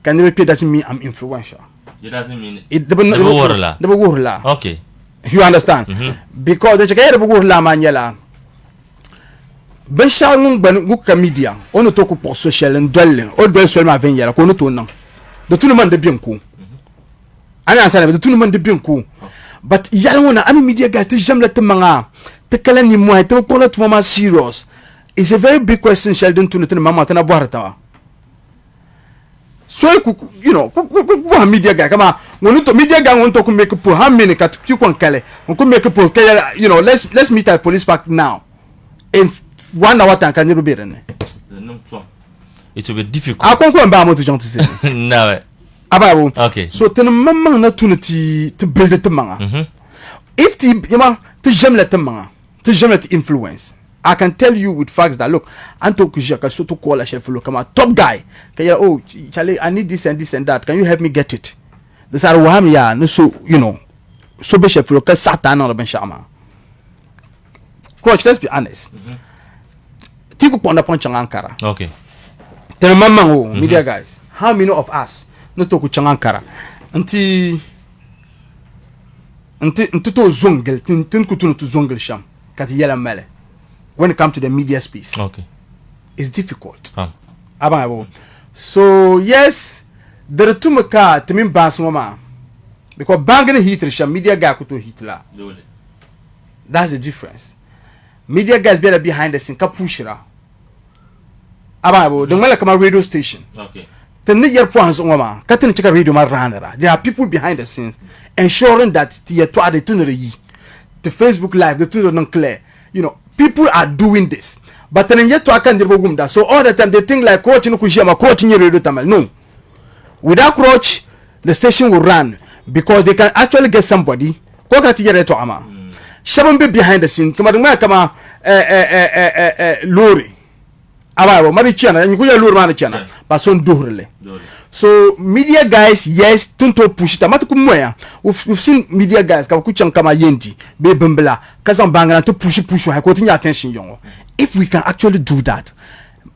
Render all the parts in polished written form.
can you repeat? Doesn't mean I'm influential. It doesn't mean it. The okay. You understand? Because the chakaya the la maniela. Ben shalom ben guka media. On talk pour social and dwelling. All dwell seulement 20 years. Qu'on tourne. De tout le monde de bien coup. Ana sana de tout le monde de bien coup. But yalona ami media guys te j'aime la te manga. Te kala ni moi te pour la moment serious. It's a very big question Sheldon to le mama tana boire ta. So you know, media guy come on. When to media guy want to make pour how many kat you can kale. On could make pour you know, let's meet at police park now. In 1 hour time can you be there? It will be difficult. I can't go and buy more to John to say. No. Okay. So ten mama na tunity to build it manga. If the to j'aime let manga, to j'aime let influence. I can tell you with facts that look, Anto Kujaka so to call a chef look, I'm a top guy. Can you, oh Charlie, I need this and this and that. Can you help me get it? This are wham ya no so you know. So be chef look Satan or Ben Shama. Coach, let's be honest. Tiku ponda poncha Ankara. Okay. Tell mama media guys. How many of us not to Ankara? Until to zungel, tin kutunu to zungel sham. Kati yela mele. When it comes to the media space, okay, it's difficult. So yes, there are two maka to mean bans mama because banging hit media guy could hit la. That's the difference. Media guys better behind the scene, kapushira. The one like my radio station. Okay. The near points mama, cutting check a radio runner. There are people behind the scenes ensuring that the Facebook Live, the two non clear. You know. People are doing this, but then yet to account the so all the time they think like coach no kushima coach in radio tamal. No, without coach the station will run because they can actually get somebody. Kokati yere to ama. Shaban be behind the scene. Kama lori. Aba mabi chana. Nikuja lori mana chana. Bason dohrele. So media guys, yes, tunto push it. Amatu kumwea. We've seen media guys kama kuchang kama yendi, be bembela, kazan bangana to push ha continue attention yongo. If we can actually do that,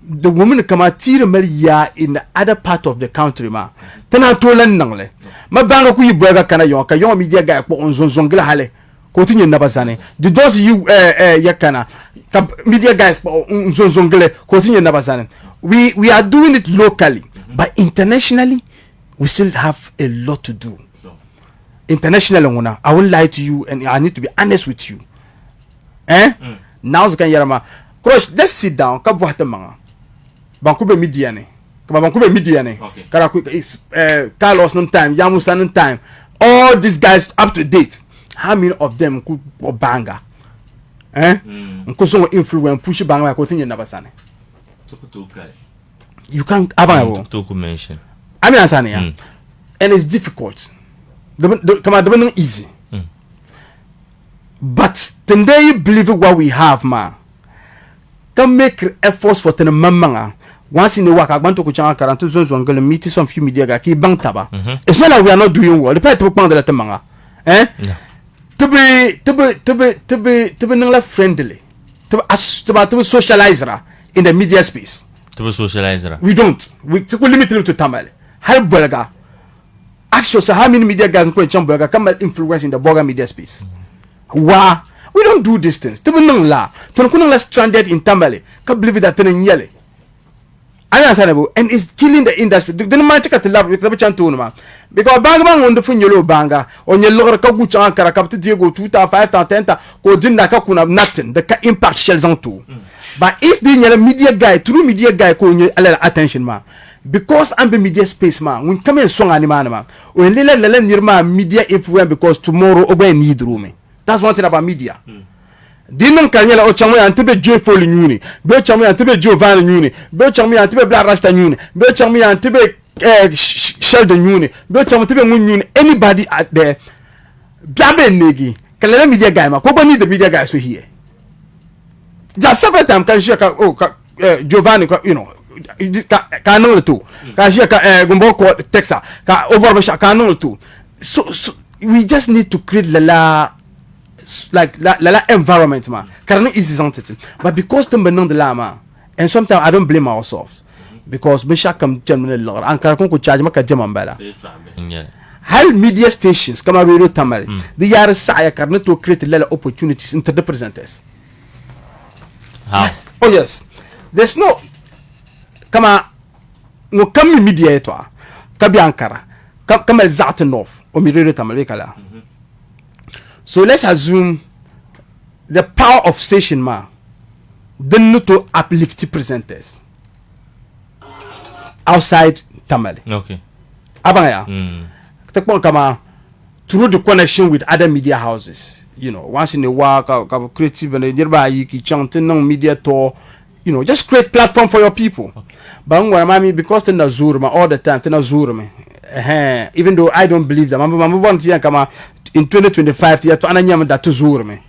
the woman kama tire melia in the other part of the country ma. Tena tolan nangle. Ma banga ku yibwega kana yonka yon media guy ko onzongla hale. Continue nabazane. The those you yakana media guys onzongle continue nabazane. We are doing it locally. But internationally, we still have a lot to do. Sure. Internationally, I won't lie to you, and I need to be honest with you. Now, Coach, let's sit down. Vancouver media ne. Okay. Carlos no time, Yamusa no time. All these guys up to date. How many of them could banga? Influence push banga continue nabasane. You can't mention. I mean, and it's difficult. The easy. But today you believe what we have, ma. Can make efforts for the mama. Once in a while, I want to go to Karanto zones and go to meet some few media guy. Bang taba. It's not like we are not doing well. The part of the manga, to be not friendly, to be socializer in the media space. We don't. We limit it to Tamil. Help Bulga. Actually, how many media guys in Chamberga come influence in the Boga media space? Why? We don't do this things. To be non la. To not stranded in Tamale. Can't believe that in yellow. And it's killing the industry. The magic at the lab with the Chantuna. Because Bangman on the Funyolo Banga, on your lower Kabucha, Karakap Diego, 2,000, 5,000, 10,000, go Kakuna, nothing. The impact shells on two. But if the media guy, true media guy, call you attention, man. Because I'm the media space, man. When come in song animal, man. When Lila near my media influence because tomorrow obey need room. That's one thing about media. Dinon kanyela ochamwe antebe Joe Foley Nuni, be chamwe antebe Giovanni Nuni, be chamwe antebe Black Rasta Nuni, be chamwe antebe Sheldon Nuni, be chamwe antebe Mun Nuni, anybody out there. Blabe negi, kalele media guy ma, ko need the media guys to here. Just several times can share Giovanni, you know, can know too. Can share Gumbo Texas, can overbasha can know too. So we just need to create la environment, man. Can not easy something. But because the benon de lama, and sometimes I don't blame ourselves. because me shakam channel lor an kar ko charge maka jaman bala hal media stations kama radio tamale the yar saya karne to create lala opportunities into the presenters. How? Yes. Oh yes, there's no kama no kam media etwa kabi ankara kama zat north o mi radio tamale kala. So let's assume the power of station ma then not to uplift presenters outside Tamale. Okay. Abaya. Kama through the connection with other media houses. You know, once in a while, creative and nearby chanting media tour. You know, just create platform for your people. Okay. But when because they Zurma all the time, they Zurma. Even though I don't believe them, I'm one kama in 2025 to ananyam that to Zurma.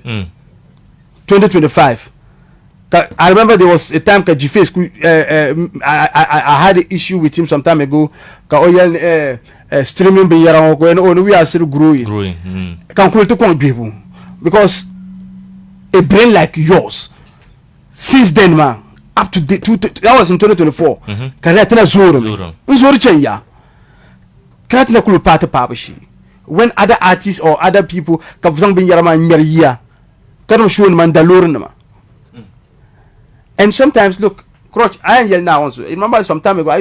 2025. I remember there was a time that G-Face, I had an issue with him some time ago. Streaming when we are still growing. Because a brain like yours, since then, man, up to that was in 2024. When other artists or other people and sometimes, look, Crotch, I yell now also. Remember some time ago,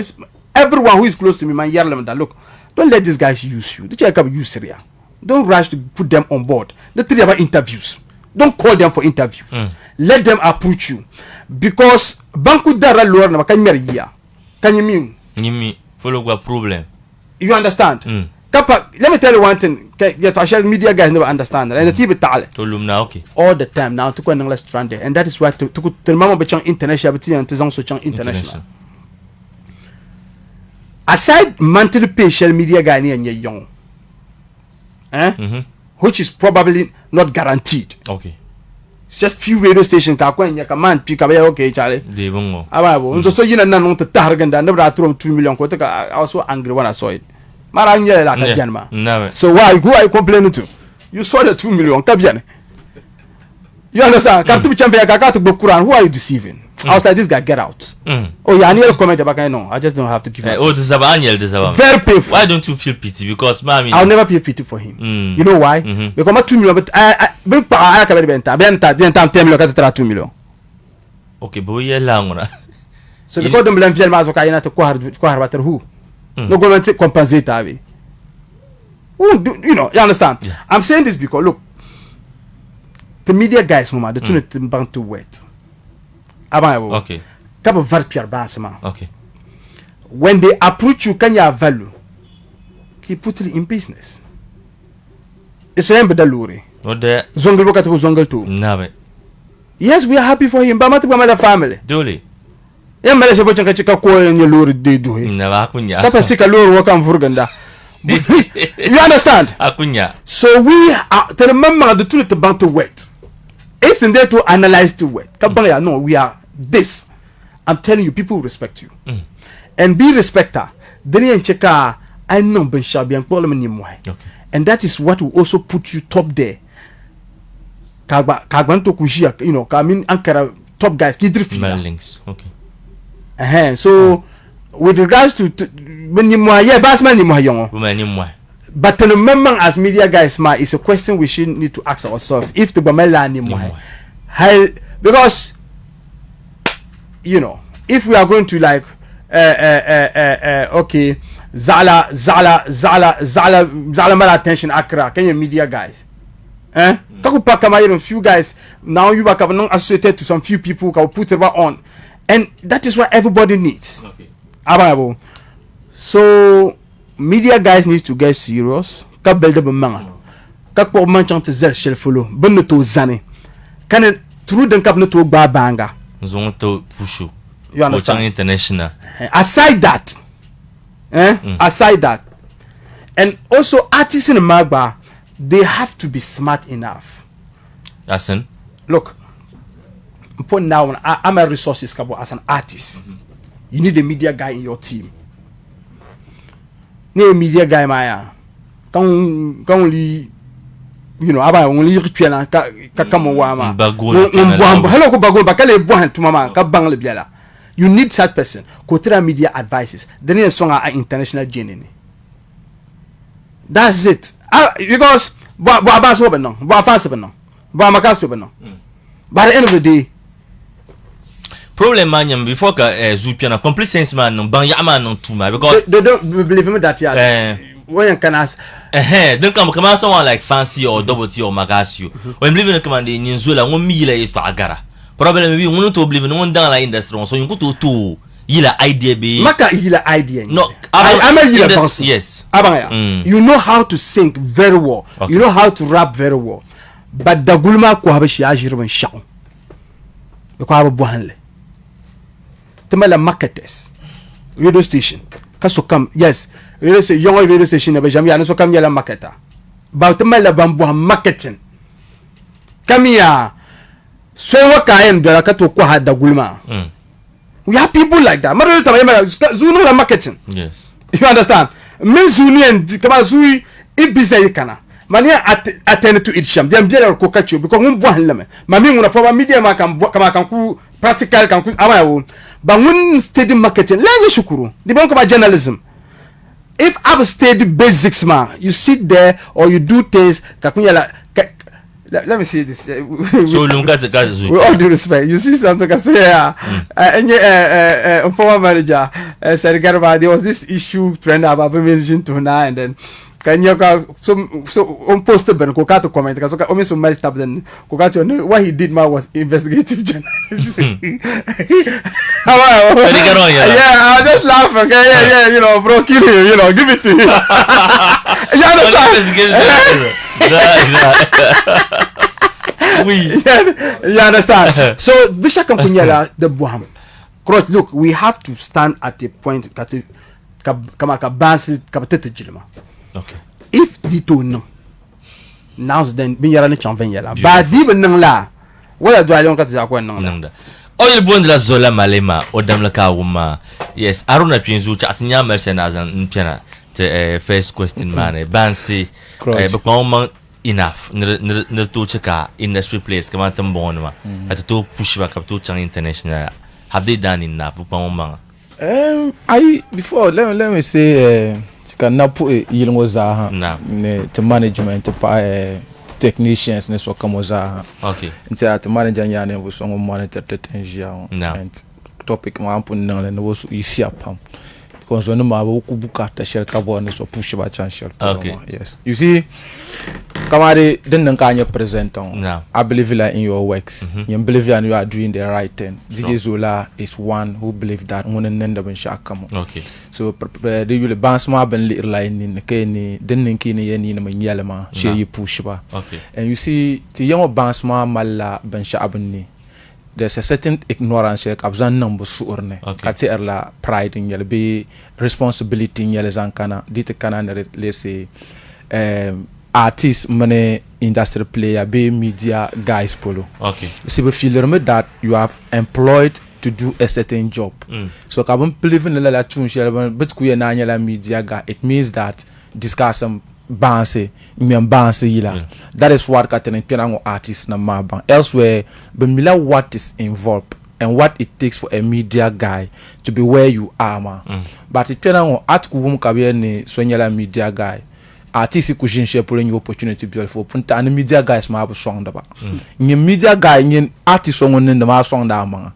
everyone who is close to me, man, yell them that, look, don't let these guys use you. Use Syria. Don't rush to put them on board. The three about interviews. Don't call them for interviews. Let them approach you. Because Banku Dara Lorna, can you mean? You mean, follow a problem. You understand? Let me tell you one thing. Social media guys never understand. And the TV tale. Okay. All the time now to go and stranded, and that is why to the mama be international, but international. Aside monthly pay social media guy and you're young, which is probably not guaranteed. Okay. It's just few radio stations. Pick up okay, Charlie. They won't go. So you know, to Targan, and never throw 2 million. I was so angry when I saw it. So why who are you complaining to? You saw the 2 million. You understand? Who are you deceiving? I was like, this guy, get out. Oh yeah, I need a comment about I just don't have to give oh, this is very painful. Why don't you feel pity? Because mommy, I'll never feel pity for him. You know why? Because my 2 million, but I can't 2 million. Okay, but we are long. So because them blame to who? No government compensate you know, you understand? Yeah. I'm saying this because look, the media guys, the two bank to wait. Okay. Okay. When they approach you, can you have value? He put it in business. It's a lure. What there? Zongle look at Zongle too. Yes, we are happy for him, but my family. Dole. Yeah, Malaysia for Chaka and your lure they do it. Never You understand? So we are to remember the truth about to wait. It's in there to analyze the wait. No, we are this. I'm telling you, people respect you. And be respecter. Then check I know Ben Shabi and Parliament. And that is what will also put you top there. Kagbanto Kujia, you know, Kamin Ankara top guys, links. Okay. So with regards to when you but to remember as media guys is a question we should need to ask ourselves if the Bamela because you know if we are going to like okay Zala mal attention Accra can you media guys few guys now you are associated to some few people can put it on. And that is what everybody needs. Okay. So media guys need to get serious. Ka build up a man. Ka ko man chant zel shel follow. Bon to zane. Can it through the cap to ba banga. Zon to pushu. You understand? International. Aside that. Aside that. And also artists in Magba, they have to be smart enough. That's in. Look. Now I'm a resources as an artist. You need a media guy in your team. Need a media guy, Maya. Can only you know about only piano hello go bagon bakale buhan to mama ka bang le biala. you need such person. Kotra media advices. Then you song are international journey. That's it. Because by the end of the day, problem man before ka zupiana complete sense man no ban ya man no too much because they don't believe me that yeah. When can ask then come someone like fancy or double T or magasio when believe in the command in Nzula 1 million to agara problem maybe we want to believe in one down like industry so you go to yila idea be maka yila idea no I'm a yila yes you know how to sing very well, you know how to rap very well, but the gulma ko habashi ajirban shaw ko haba buhanle temala marketers radio station kaso kam yes radio station be jam ya so kam yala marketer ba temala bambu marketing kamia so waka en dara ka to ko hada gulma we have people like that mara tabayema zunu la marketing yes you understand men zunu and kama zui ibisa kana mania attend to it sham dem dia ko kacho because mun buhanle me mami nguna for media ma kan kama kan ku practical kan ku amawo but when steady marketing lenye shukuru the bank of journalism if I've studied basics ma you sit there or you do things kakunya let me see this so with all due respect you see something former manager said Gadam, there was this issue trend about mentioned to now and then can you so on posted ben ko kato comment because o me so much tab then ko kato what he did ma was investigative journalism. Yeah, I just laugh okay yeah you know bro kill him you know give it to him. You understand? You understand? So Bishop Kampunyala the Buham. Cross look, we have to stand at a point kama kabansi kapatete jilma. Okay. If dito no, now then bin yara ni chanven yala. Ba di ben nang la. Wala do alon ka tsa ko nang la. Oil bond la zola malema odam la ka wuma. Yes, aruna pinzu cha atinya merchant azan mpena te first question man bansi but no enough ne to cheka industry place kama tambon ma at to push back up to chang international have they done enough but I before let me say can now put yilngoza to management to technicians ne so kamoza okay nti at manager nyane wo so monitor tension and topic ma ampu nan le wo so isi apam because when ma wo ku bukata share carbon so push ba chan share okay yes you see kamari den nan kanya present on I believe in your works you believe and you are doing the right thing DJ Zola is one who believe that one nenda ben shakamo okay so the you bounce ma ben li line ni ke ni den nin ki ni yani na nyalema share you push ba okay and you see ti young bounce ma malla ben shabni there's a certain ignorance like abzan number surne kati erla pride in yele be responsibility in yele zankana dite kana let's say artist money industry player be media guys polo okay see we feel that you have employed to do a certain job so kabon believe in la tune share but ku na nyala media guy it means that discuss some banse yila that is what katene penango artist na maba elsewhere bemila what is involved and what it takes for a media guy to be where you are but it penango at kuwum kabe ni sonyala media guy artist ku jinche pour une opportunity beautiful punta and media guys ma bu song da ba ni media guy ni artist song on the ma song da ma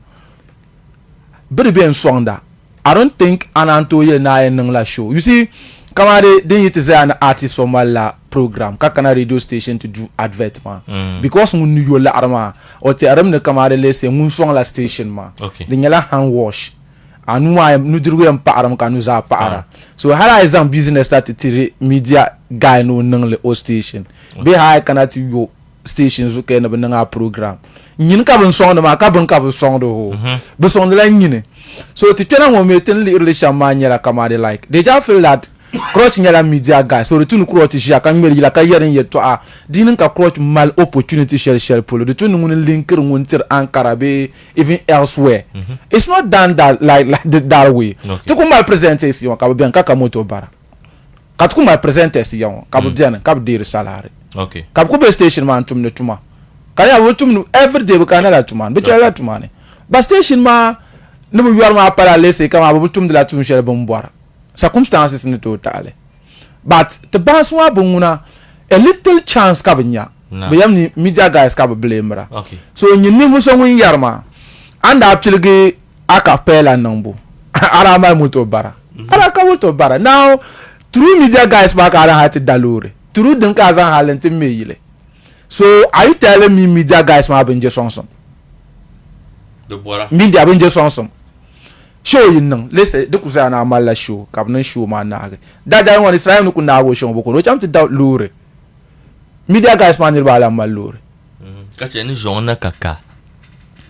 be song da I don't think ananto ye na en la show you see kamade then it is an artist from la program kakana radio station to do advert ma because mun yo la arma o te aram ne kamade le se mun song la station ma de nyala hand wash anu wa nu dirwe am pa aram kanu za pa ara so hala is am business start to media guy no nang le o station be high kana ti yo stations okay na benanga program nyin ka bon song ma ka bon song do be song la nyine so ti tena mo meten li relation ma nyala kamade like they just feel that crotch nyala media guy so retunu crotch shia kan meri la ka yeren yeto a dinin ka crotch mal opportunity share polo de tunu ngun linker ngun tir ankara be even elsewhere it's not done that like that way to ko mal presentation ka bien ka moto bara ka ko mal presentation ka bien ka de salary okay ka ko be station man tum ne tuma ka ya wotum every day ka na la tuma be chala tuma ne ba station ma no mu yuar ma para lese kama butum de la tun shele bombora circumstances ni totale but the baswa bunguna a little chance kabnya bayam ni media guys ka blame okay so nyini mu so ngun yarma anda apchilge acapella nambu ara ma muto bara ara ka muto bara now through media guys ba ka ara hati dalore through den ka zan halente meyile so are you telling me media guys ma benje sonson the bora media benje sonson show yin nan lese de ku za na mala show ka nan show ma na ga da won Israel nu ku na go show boko no cham ti dalore media guys ma nirba la malore ka che ni jona kaka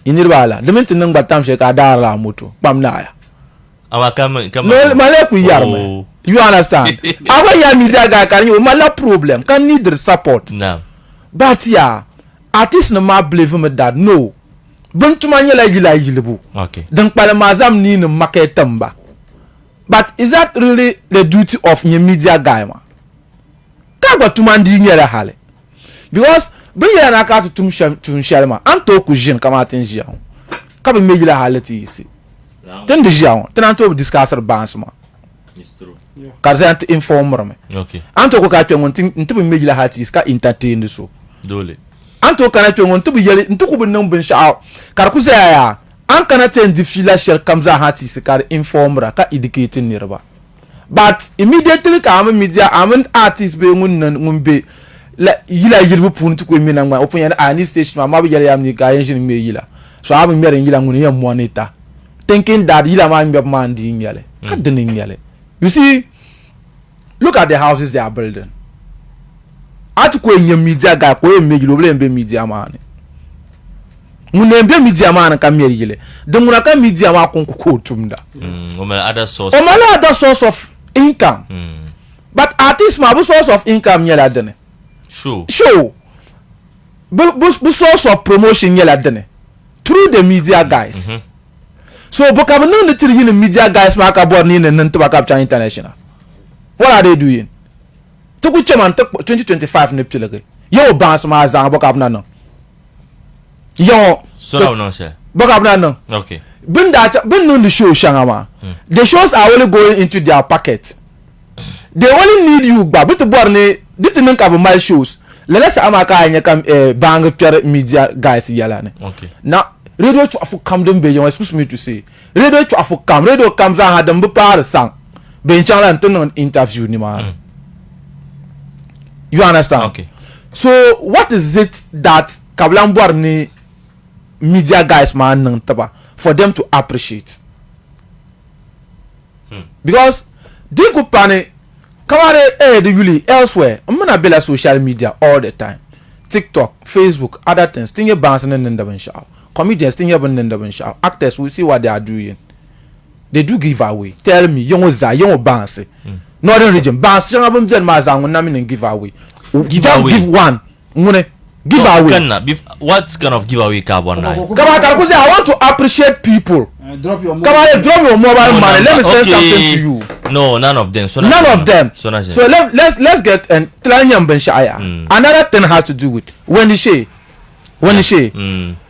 inirba la de min tin nan batam she ka dar la moto pam na ya ama kama no male ku yarma you understand awa ya media guy kan you mala problem can need the support na but ya artist no ma believe me that no buntuma nyela yilibu okay dan pala mazam ni no market tamba but is that really the duty of your media guy ma ka gba tuma ndi nyela hale because be ya na ka tum shalma anto ku jin kama tin jia ka be mejila hale ti isi ten de jia ten anto discusser bansma karzant informer me okay anto ko ka twengon tin be mejila hati iska entertain so dole anto kana twengon tu be yele ntuku be nan bin sha kar ku ya an kana ten difila shel kamza hati iska informer ka educating nirba but immediately ka am media am artist be ngun be la yila yirbu pun tu ko mina ngwa opun ya ani station ma be yele am ni ga yin me yila so am mere yila ngun ya monitor thinking that yila ma mbe man di yele ka denin yele you see look at the houses they are building at ko yen media ga ko me yilo ble mbe media man mun mbe media man ka mere yile de mun ka media ma kon ko tumda other source other source of income but artist ma bu source of income yela dene show bu source of promotion yela dene through the media guys so boka no the three in media guys ma ka born in nan to capture international what are they doing to ku chairman 2025 ne ptilege yo bounce ma za boka na no yo so no sir boka na no okay bin no the show shangama the shows are only going into their pocket they only need you ba but borne dit nan ka my shows lelesa amaka anya kam bang pure media guys yala ne okay now radio to afu kam dem be you excuse me to say radio to afu kam radio kam za ha dem bu par sang be chala nton interview ni ma you understand okay so what is it that kablan borne media guys man nan taba for them to appreciate because they go pane kamare the really elsewhere mna bela social media all the time TikTok, Facebook, other things thing you bounce and then show comedians thing you then show actors we see what they are doing they do give away tell me young bounce northern region bounce young abum jen ma za ngona me give away just give one ngone give away what kind of giveaway ka bona I want to appreciate people drop your mobile money let me say something to you no none of them so let's get and another thing has to do with when the share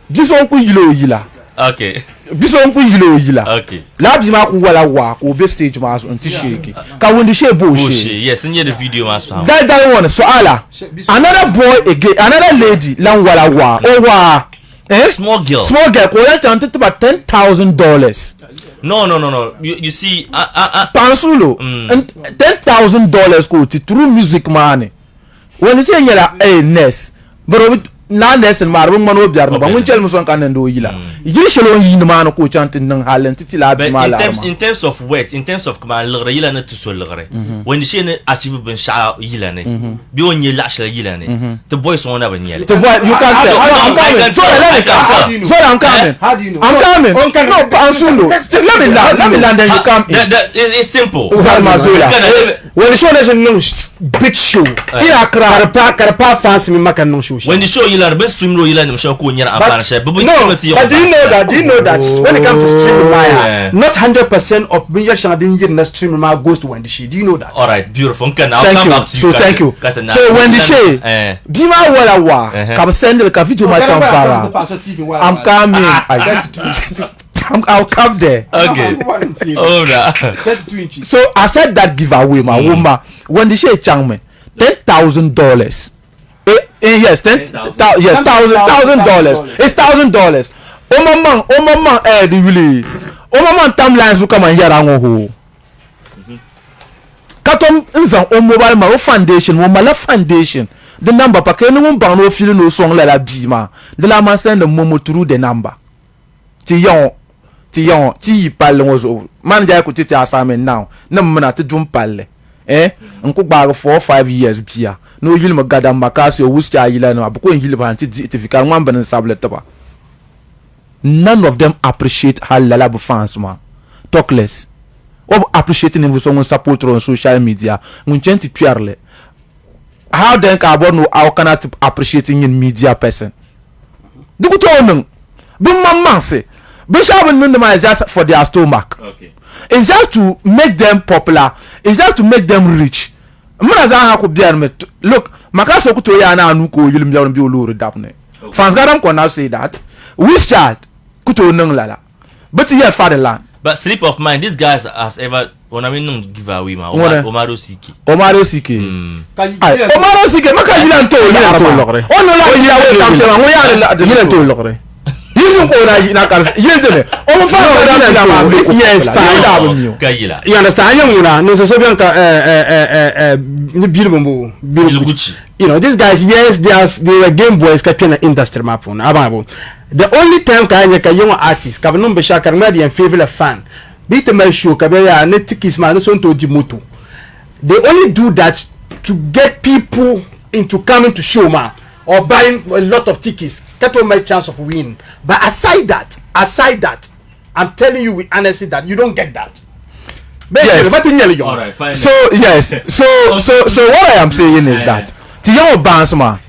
this one ku yila okay bison ku yila okay labi ma ku wala wa ko be stage ma so nti shake ka when the share yes in the video ma so that one so ala another boy again another lady lan wala wa o wa small girl ko yan chant about $10,000 no you see pansulo $10,000 ko ti through music money when you say yela ness bro na nesen marbu man obiar no ba mun chel muson kan ndo yila yiri shelo yin man ko chantin nan halen titi la bi mala in terms of weight in terms of kama lgre yila na tuso lgre when she ne achieve ben sha yila ne bi on yila shela yila ne the boys won have nyele the boy you can't tell I'm coming no pansulo let me land then you come it's simple when the show is big show ila karpa fans mi makan no show when the show yila be stream ro yila ni msha ko nyara amana she but do you know that when it comes to stream maya not 100% of binya shandin yin na stream ma goes to when the show do you know that all right beautiful can I'll come back to you so thank you so when the show bima wala wa kam send ka video ma chamfara I'm coming I'll come there. Okay. Oh, nah. 32 inches. So I said that giveaway, my woman. When they say changme, $10,000. Yes, $1,000. It's $1,000. Oh mama, really. Oh mama, timelines will come and hear ho. Katom nzan o mobile ma o foundation, o mala foundation. The number pa ke no ban no feel no song la bi ma. De la man send the momo through the number. Ti pal ngozo. Man ja ko titi assignment now. Na mna ti dum palle. Nko gba 4 or 5 years bia. No yil ma Gadam makasi o wusta yila no abko yil ban ti certificate wan ban sablet ba. None of them appreciate how Lalabu fans ma. Talk less. Or appreciating him for someone support on social media. Munchenti purely. How then can I know how can I appreciating in media person? Do good on Bim man say. Bishop and Nundama is just for their stomach. Okay. It's just to make them popular. It's just to make them rich. Look, Makaso Kutoya na Nuko Yulim be Ulu Dapne. Fans Gadam can now say that. Which child? Kuto Nung Lala. But here fatherland. But sleep of mind, these guys has ever when I mean give away ma Omaro Siki. Omaro Siki. Omaro Siki, maka yilan to lokre. Ono la yilan kam se ma yilan to lokre. Yilan ko na kan yilan to le. Omo fa na ma yes Kayila. You understand? No so bien ka ni bilbombo Gucci. You know, these guys, yes, they were game boys catching the industry map on Ababo. The only time ka young artist ka no be shaka ngadi en favor fan. Beat my show ka be ya ne tikis ma no so to dimoto. They only do that to get people into coming to show man or buying a lot of tickets. That will my chance of winning. But aside that, I'm telling you with honesty that you don't get that. Yes. All right, fine. So yes, so what I am saying is that the young bandsma,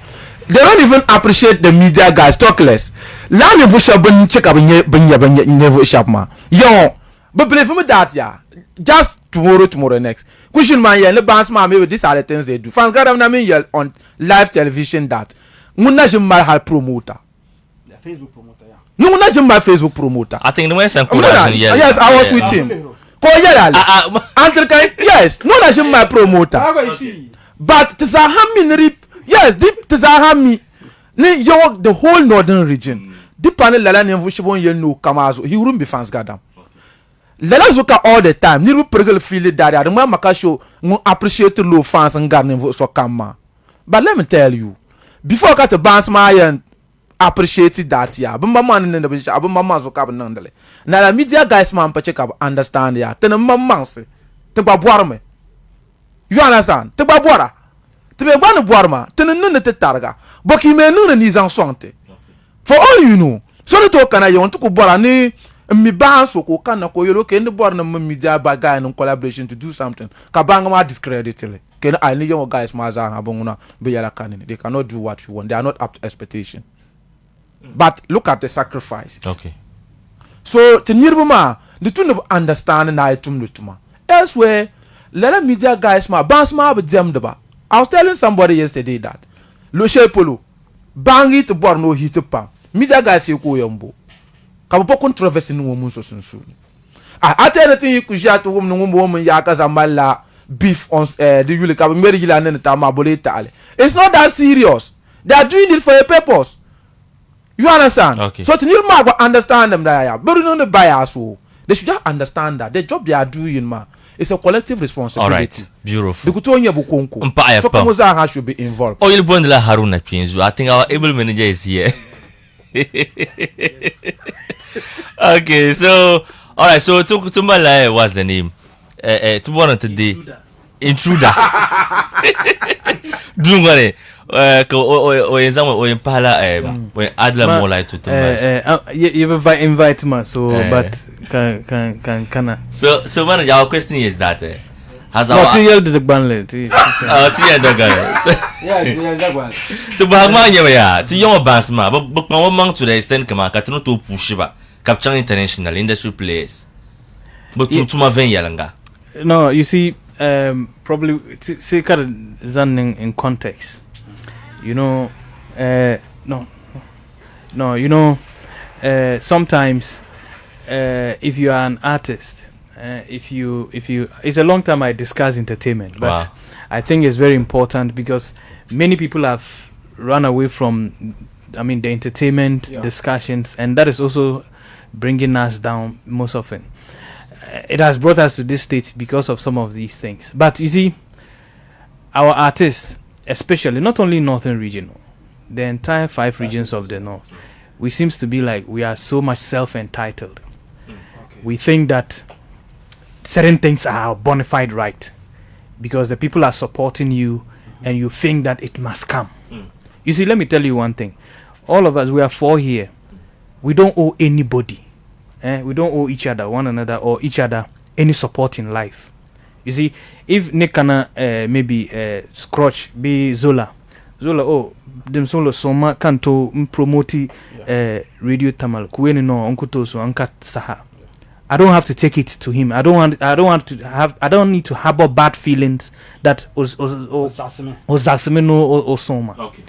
they don't even appreciate the media guys. Talk less. Land if we shall check up never shop ma. Yo, but believe me that yeah, just tomorrow next. Question man yeah, the bandsma maybe these are the things they do. Fans got them on live television that. Muna jimma hal promoter. Facebook promoter, yeah. No, not jimma Facebook promoter. I think the way some yes, I was with him. Ko yala. Until yes, no na jimma promoter. But Tizahami yes, deep Tizahami. Yo, the whole northern region. Deep panel Lala Nevushabon no Kamazo. He wouldn't be fans Gadam. Lala Zuka all the time. Niru Pergal feel it that the man Makasho appreciate the low fans and garden so kama. But let me tell you, before I got to bounce my and appreciate that yeah. But my man in the bush, but my man so cab nandale. Now the media guys man check up understand ya. Then a man say to Babuarme. You understand? To Babuara. To be one of Buarma, to the nunne targa. But he may know the Nizan Sante. For all you know, so the token I want to go Borani, mi ban so ko kana ko yolo ke ndi borna media ba guy in collaboration to do something. Kabanga ma discredit it. Can I need your guys ma za habona be yala kanini. They cannot do what you want. They are not up to expectation. But look at the sacrifices. Okay. So to nirbuma, the two of understanding na itum lutuma. Elsewhere, let media guys ma bounce ma be them deba. I was telling somebody yesterday that Loche Polo bang it borno hit pa. Media guys you ko yombo. Kapo controversy no woman so soon. I tell anything you could share to woman yakas amala beef on the really kabo meri gila nene tama boleta ale. It's not that serious. They are doing it for a purpose. You understand? Okay. So to need understand them that but no the bias they should just understand that the job they are doing ma it's a collective responsibility. All right. Beautiful. The kutonya bukonko. Mpaya So Kamuza should be involved. Oh, you'll bond la Haruna Pinzu. I think our able manager is here. Okay, so all right, so to my what's the name? To one of the intruder. Dungare. Or in some way, Pala, when Adla more like to you invite me, so but can so man, our question is that has our 2 years the banlet. Yeah, that one. To Bahmanya, yeah, to young Basma, but no among to the extent Kamakatano to Pushiba, capturing international industry players. But to my Yalanga. No, you see, probably see Zanning in context. You know, sometimes if you are an artist, if you, it's a long time I discuss entertainment, but Wow. I think it's very important because many people have run away from, I mean, the entertainment discussions, and that is also bringing us down most often. It has brought us to this state because of some of these things. But you see, our artists, especially not only northern region, the entire 5 regions of the north, we seems to be like we are so much self-entitled. We think that certain things are our bona fide right because the people are supporting you, and you think that it must come. You see, let me tell you one thing. All of us, we are 4 here. We don't owe anybody. We don't owe each other, one another, or each other any support in life. You see, if Nekana maybe Scrotch be Zola, oh, them solo soma kanto promote radio tamal kuweni no onkuto so ankat saha. I don't have to take it to him. I don't need to harbor bad feelings that Osasime no Osoma. Okay.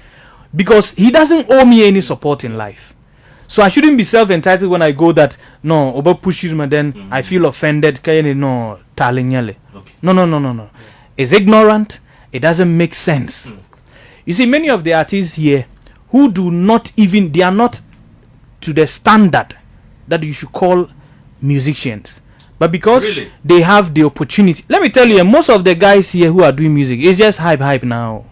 Because he doesn't owe me any support in life. So I shouldn't be self-entitled when I go that no over push him and then I feel offended. No talinyale. No. It's ignorant. It doesn't make sense. You see, many of the artists here who do not even, they are not to the standard that you should call musicians, but because Really? they have the opportunity. Let me tell you, most of the guys here who are doing music, it's just hype now.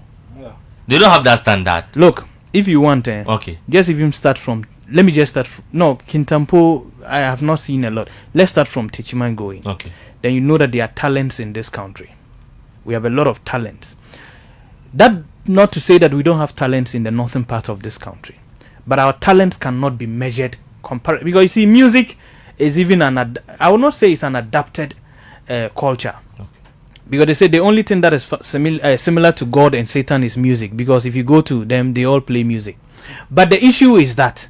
They don't have that standard. Look, if you want, Okay. just even start from. Let me just start. No, Kintampo, I have not seen a lot. Let's start from Techiman going. Okay. Then you know that there are talents in this country. We have a lot of talents. That not to say that we don't have talents in the northern part of this country, but our talents cannot be measured because you see, music is even I will not say it's an adapted culture. Because they say the only thing that is similar to God and Satan is music. Because if you go to them, they all play music. But the issue is that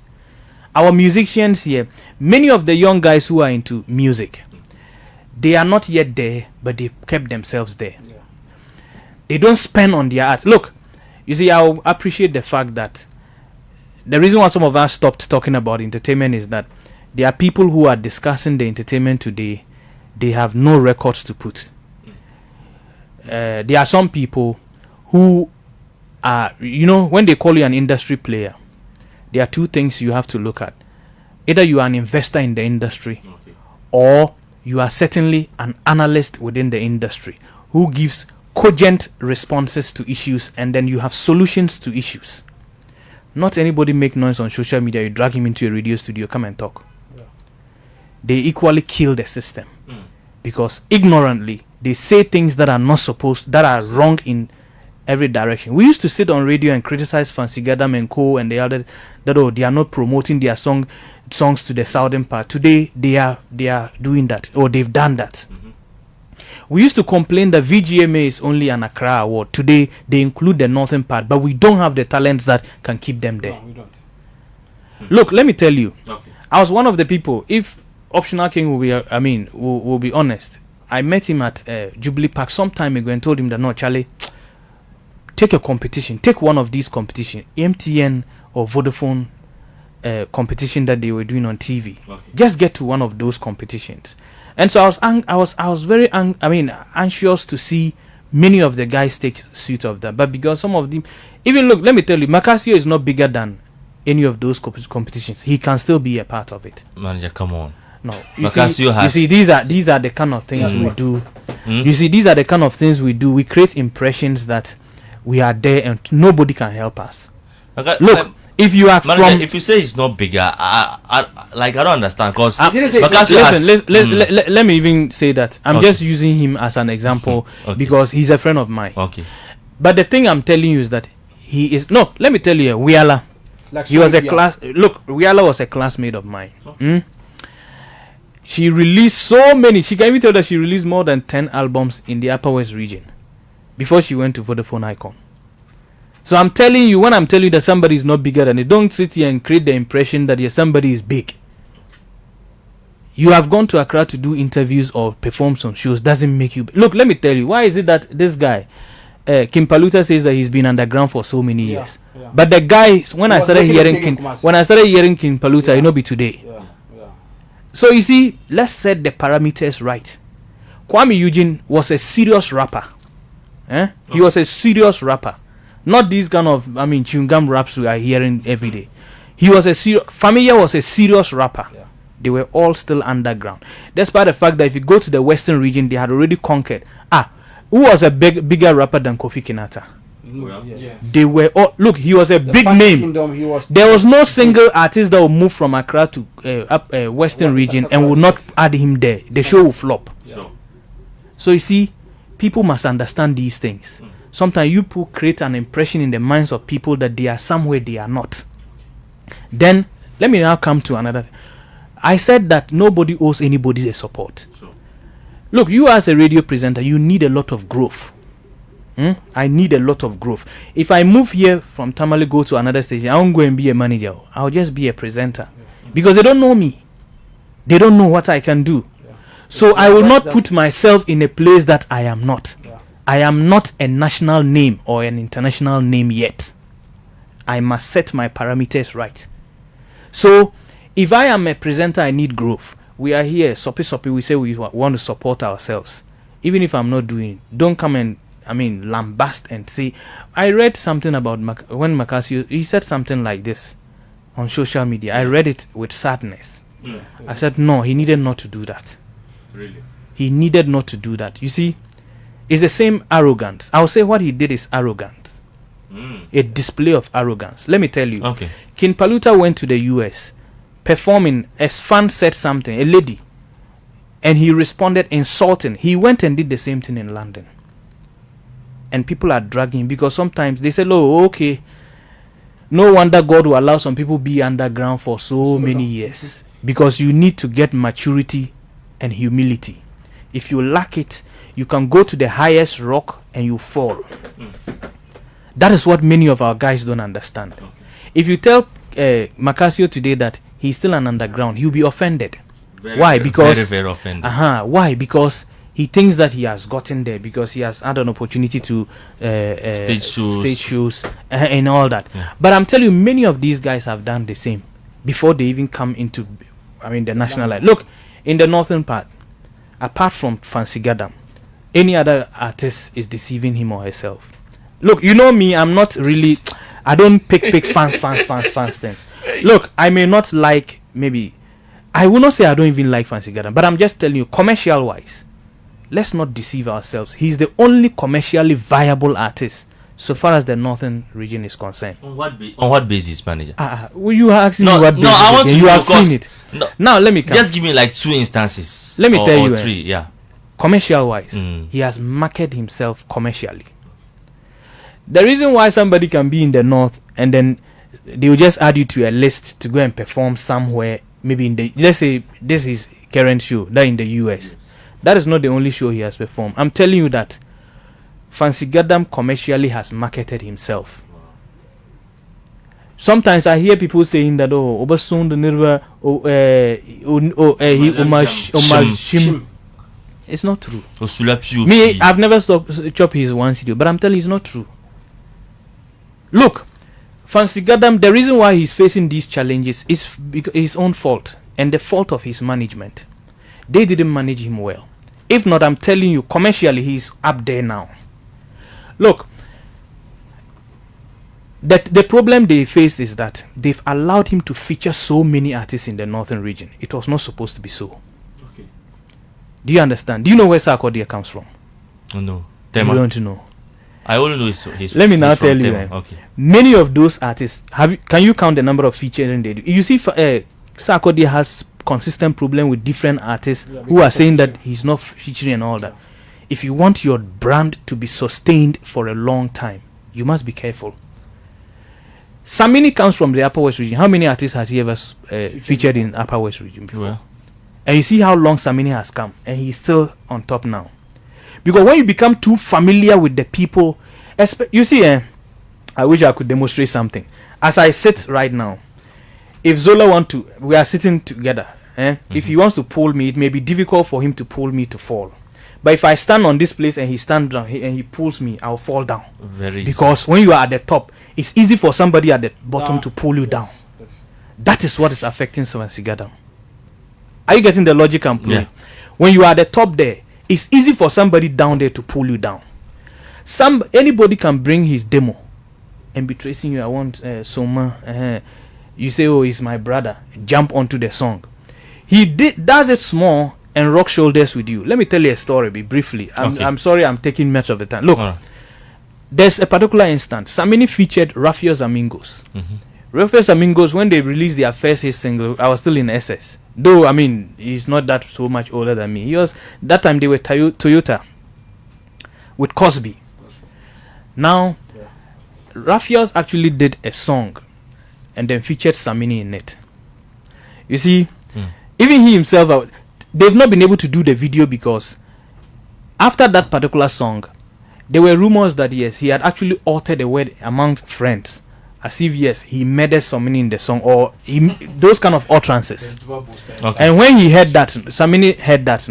our musicians here, many of the young guys who are into music, they are not yet there, but they kept themselves there. They don't spend on their art. Look, you see, I appreciate the fact that the reason why some of us stopped talking about entertainment is that there are people who are discussing the entertainment today. They have no records to put. There are some people who are, when they call you an industry player, there are 2 things you have to look at. Either you are an investor in the industry, or you are certainly an analyst within the industry who gives cogent responses to issues, and then you have solutions to issues. Not anybody make noise on social media, you drag him into a radio studio, come and talk. They equally kill the system because ignorantly they say things that are not supposed, that are wrong in every direction. We used to sit on radio and criticize Fancy Gadam and Co. and the other that they are not promoting their songs to the southern part. Today they are doing that, or they've done that. We used to complain that VGMA is only an Accra award. Today they include the northern part, but we don't have the talents that can keep them there. No, we don't. Look, let me tell you. Okay. I was one of the people. If Optional King will be, will be honest. I met him at Jubilee Park some time ago and told him that no, Charlie, take a competition, take one of these competitions, MTN or Vodafone competition that they were doing on TV. Okay. Just get to one of those competitions. And so I was very anxious to see many of the guys take suit of that. But because some of them, even look, let me tell you, Macasio is not bigger than any of those competitions. He can still be a part of it. Manager, come on. No, You see, these are the kind of things we do. You see, these are the kind of things we do. We create impressions that we are there and nobody can help us. Look, if you are Manager, from, if you say it's not bigger, I don't understand because let me even say that I'm just using him as an example because he's a friend of mine. Okay. But the thing I'm telling you is that he is no. Let me tell you, Wiala. He was a class. Look, Wiala was a classmate of mine. She released so many. She can even tell that she released more than 10 albums in the Upper West region before she went to Vodafone Icon. So I'm telling you, when I'm telling you that somebody is not bigger than it, don't sit here and create the impression that somebody is big. You have gone to Accra to do interviews or perform some shows. Doesn't make you look. Let me tell you, why is it that this guy, Kim Paluta, says that he's been underground for so many years? Yeah. But the guy, when I started hearing Kim Paluta, it not be today. So you see, let's set the parameters right. Kwame Eugene was a serious rapper. He was a serious rapper. Not these kind of, chewing gum raps we are hearing every day. He was a Familia was a serious rapper. Yeah. They were all still underground. Despite the fact that if you go to the western region, they had already conquered. Who was a bigger rapper than Kofi Kinata? Well, Yes. They were all, look, he was a big name. There was no single artist that would move from Accra to western region and would not add him there. The show will flop. so So you see, people must understand these things. Sometimes you create an impression in the minds of people that they are somewhere they are not. Then let me now come to another thing. I said that nobody owes anybody a support. Sure. Look, you as a radio presenter, you need a lot of growth. I need a lot of growth. If I move here from Tamale, go to another station, I won't go and be a manager. I'll just be a presenter. Because they don't know me. They don't know what I can do. So I will not put myself in a place that I am not. I am not a national name or an international name yet. I must set my parameters right. So if I am a presenter, I need growth. We are here, soppy, we say we want to support ourselves. Even if I'm not doing it, don't come and lambast and say. I read something about when Macasio, he said something like this on social media. I read it with sadness. I said no, he needed not to do that. really, He needed not to do that. You see, it's the same arrogance. I'll say what he did is arrogance. A display of arrogance. Let me tell you. okay, King Paluta went to the US performing. A fan said something, a lady, and he responded insulting. He went and did the same thing in London. And people are dragging him because sometimes they say, oh, okay, no wonder God will allow some people be underground for so many years. Because you need to get maturity and humility. If you lack it, you can go to the highest rock and you fall. That is what many of our guys don't understand. If you tell Macasio today that he's still an underground, he'll be offended. Why? Because very offended. Why? Because he thinks that he has gotten there because he has had an opportunity to stage shows and all that. But I'm telling you, many of these guys have done the same before they even come into the national light. Look, in the northern part, apart from Fancy Gadam, any other artist is deceiving him or herself. Look, you know me, I'm not really, I don't pick fans then. Look, I may not like, maybe I will not say I don't even like Fancy Gadam, but I'm just telling you, commercial wise, let's not deceive ourselves. He's the only commercially viable artist so far as the northern region is concerned. On what basis, manager? Well, you are asking me what basis? I want to. You have seen it. No, now let me come. Just give me like 2 instances. Let me tell you, 3. Yeah. Commercial wise, he has marketed himself commercially. The reason why somebody can be in the north and then they will just add you to a list to go and perform somewhere, maybe in the, let's say this is current show that in the US. That is not the only show he has performed. I'm telling you that Fancy Gadam commercially has marketed himself. Sometimes I hear people saying that Obasun the Nirva Omashim. It's not true. Me, I've never chopped his one CD, but I'm telling you it's not true. Look, Fancy Gadam, the reason why he's facing these challenges is because his own fault and the fault of his management. They didn't manage him well. If not, I'm telling you, commercially he's up there now. Look, the problem they faced is that they've allowed him to feature so many artists in the northern region. It was not supposed to be so. Okay. Do you understand? Do you know where Sarkodie comes from? No. You don't know. I only know his. Let me now tell you. Okay. Many of those artists can you count the number of featuring they do? You see, Sarkodie has consistent problem with different artists who are saying that he's not featuring and all that. If you want your brand to be sustained for a long time, you must be careful. Samini comes from the Upper West region. How many artists has he ever featured in Upper West region before? Well. And you see how long Samini has come, and he's still on top now. Because when you become too familiar with the people, you see, I wish I could demonstrate something. As I sit right now, if Zola we are sitting together. If he wants to pull me, it may be difficult for him to pull me to fall. But if I stand on this place and he stands down and he pulls me, I'll fall down. Very because easy. When you are at the top, it's easy for somebody at the bottom to pull you down. That is what is affecting Fancy Gadam. Are you getting the logic I'm playing? Yeah. When you are at the top there, it's easy for somebody down there to pull you down. Anybody can bring his demo and be tracing you. I want Soma. You say, oh, he's my brother. Jump onto the song. He does it small and rock shoulders with you. Let me tell you a story briefly. I'm sorry I'm taking much of the time. Look, there's a particular instance. Samini featured Rafios Amigos. Rafios Amigos, when they released their first hit single, I was still in SS. Though, I mean, he's not that so much older than me. That time they were Toyota with Cosby. Now, Rafios actually did a song and then featured Samini in it. You see, even he himself, they've not been able to do the video because after that particular song, there were rumors that yes, he had actually altered the word among friends, as if yes, he murdered Samini in the song or those kind of utterances. Okay. And when he heard that, Samini heard that,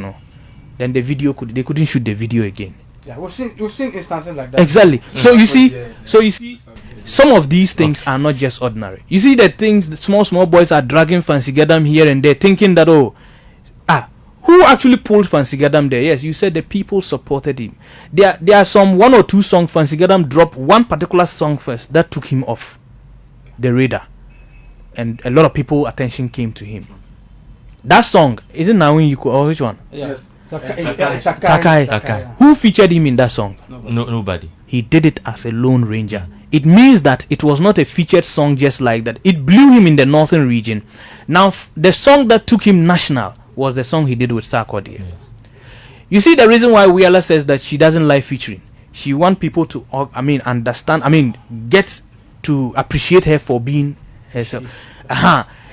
then the video they couldn't shoot the video again. Yeah, we've seen instances like that. Exactly. So you see, some of these things are not just ordinary. You see the things the small boys are dragging Fancy Gadam here and there, thinking that who actually pulled Fancy Gadam there? Yes, you said the people supported him. There are some 1 or 2 songs Fancy Gadam dropped one particular song first that took him off the radar, and a lot of people attention came to him. That song is it Nawin Yuko or which one? Yes. Takai. Who featured him in that song? Nobody. He did it as a lone ranger. It means that it was not a featured song just like that. It blew him in the northern region. Now, the song that took him national was the song he did with Sarkodie. Yes. You see the reason why Wiala says that she doesn't like featuring. She wants people to, understand, get to appreciate her for being herself.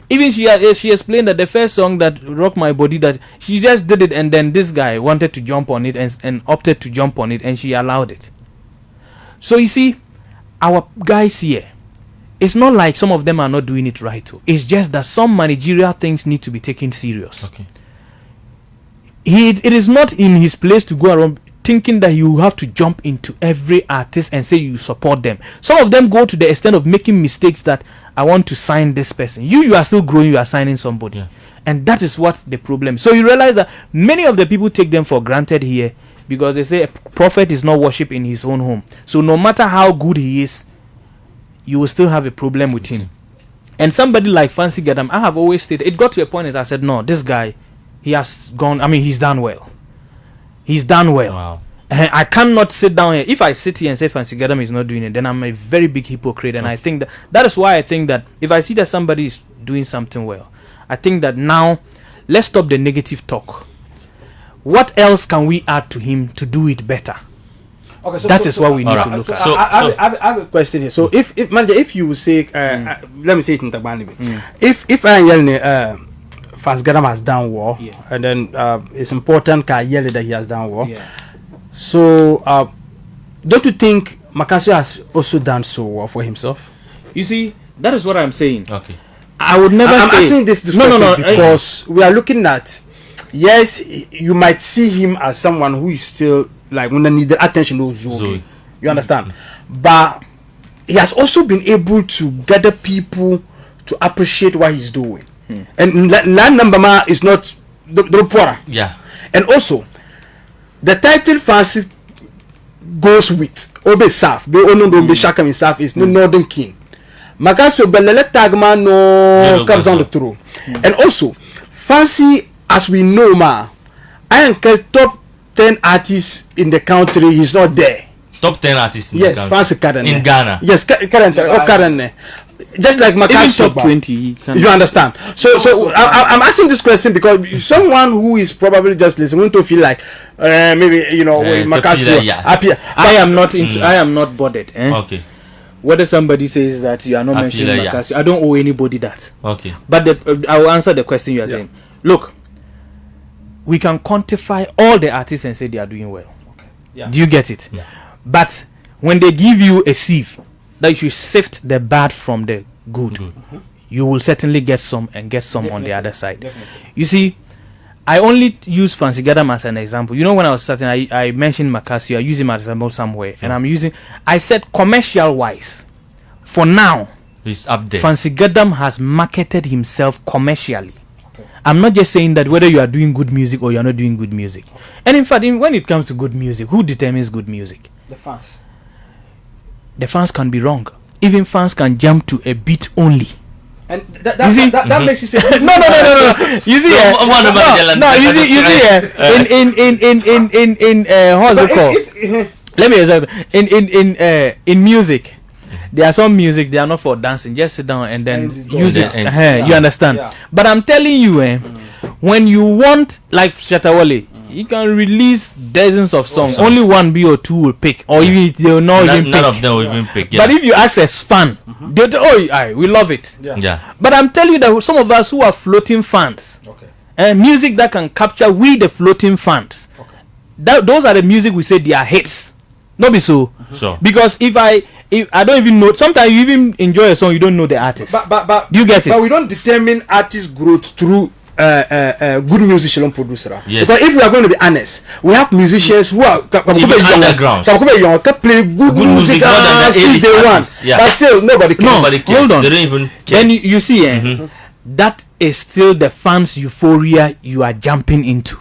Even she explained that the first song that rocked my body, that she just did it and then this guy wanted to jump on it and opted to jump on it and she allowed it. So you see, our guys here, it's not like some of them are not doing it right too. It's just that some managerial things need to be taken serious. Okay. It is not in his place to go around thinking that you have to jump into every artist and say you support them. Some of them go to the extent of making mistakes that I want to sign this person. You are still growing, you are signing somebody. Yeah. And that is what the problem. So you realize that many of the people take them for granted here because they say a prophet is not worshipped in his own home. So no matter how good he is, you will still have a problem with him. And somebody like Fancy Gadam, I have always stated, it got to a point that I said, no, this guy, he has gone, he's done well. He's done well. Wow. And I cannot sit down here. If I sit here and say Fancy Gadam is not doing it, then I'm a very big hypocrite. And I think that is why I think that if I see that somebody is doing something well, I think that now let's stop the negative talk. What else can we add to him to do it better? Okay, so that is what we need to look at. So I have a question here. So if you say, let me say it in Tagbani, if I yell Fancy Gadam has done well, and then it's important that yell that he has done well. Yeah. So don't you think Makasio has also done so well for himself? You see, that is what I'm saying. Okay. I would never I'm say asking this question because we are looking at, yes, you might see him as someone who is still like when they need the attention of Zoe. You understand? But he has also been able to gather people to appreciate what he's doing. And land number man is not the poorer. Yeah. And also the title Fancy goes with Obe Saf. Be ono do be Shaka in Saf is no Northern King. Makasio Belele Tagman no comes on the throne. And also Fancy, as we know, I am top 10 artists in the country. He's not there. Top 10 artists in the country. Fancy currently. In Ghana. Yes, currently. Just like Makasio top 20. You understand? So I'm asking this question because someone who is probably just listening to feel like maybe Makasio. I am not I am not bothered. Okay. Whether somebody says that you are not mentioning Makasio, I don't owe anybody that. Okay. But I will answer the question you are saying. Look, we can quantify all the artists and say they are doing well. Okay. Yeah. Do you get it? Yeah. But when they give you a sieve that you should sift the bad from the good, you will certainly get some and get some on the other side. Definitely. You see, I only use Fancy Gadam as an example. You know, when I was starting, I mentioned Makasio. I use him as an example somewhere, and I said commercial wise, for now, he's up there. Fancy Gadam has marketed himself commercially. I'm not just saying that whether you are doing good music or you're not doing good music. And in fact, when it comes to good music, who determines good music? The fans. The fans can be wrong. Even fans can jump to a beat only. And that makes it say no. You see, in what's it called? Let me explain. In music, there are some music they are not for dancing. Just sit down and then use it. You understand? Yeah. But I'm telling you, when you want, like Shatawale, you can release dozens of songs. Only one B or two will pick, or even they'll not even pick. None of them will even pick. Yeah. But if you access fan, they'll we love it. Yeah. But I'm telling you that some of us who are floating fans, music that can capture the floating fans, those are the music we say they are hits. Not be so. Sure. Because if I don't even know, sometimes you even enjoy a song, you don't know the artist. But do you get it? But we don't determine artist growth through good musician producer. Yes. Because if we are going to be honest, we have musicians who are underground, can play good music since day one. But still nobody cares. Hold on. They don't even care. Then you see, that is still the fans' euphoria you are jumping into.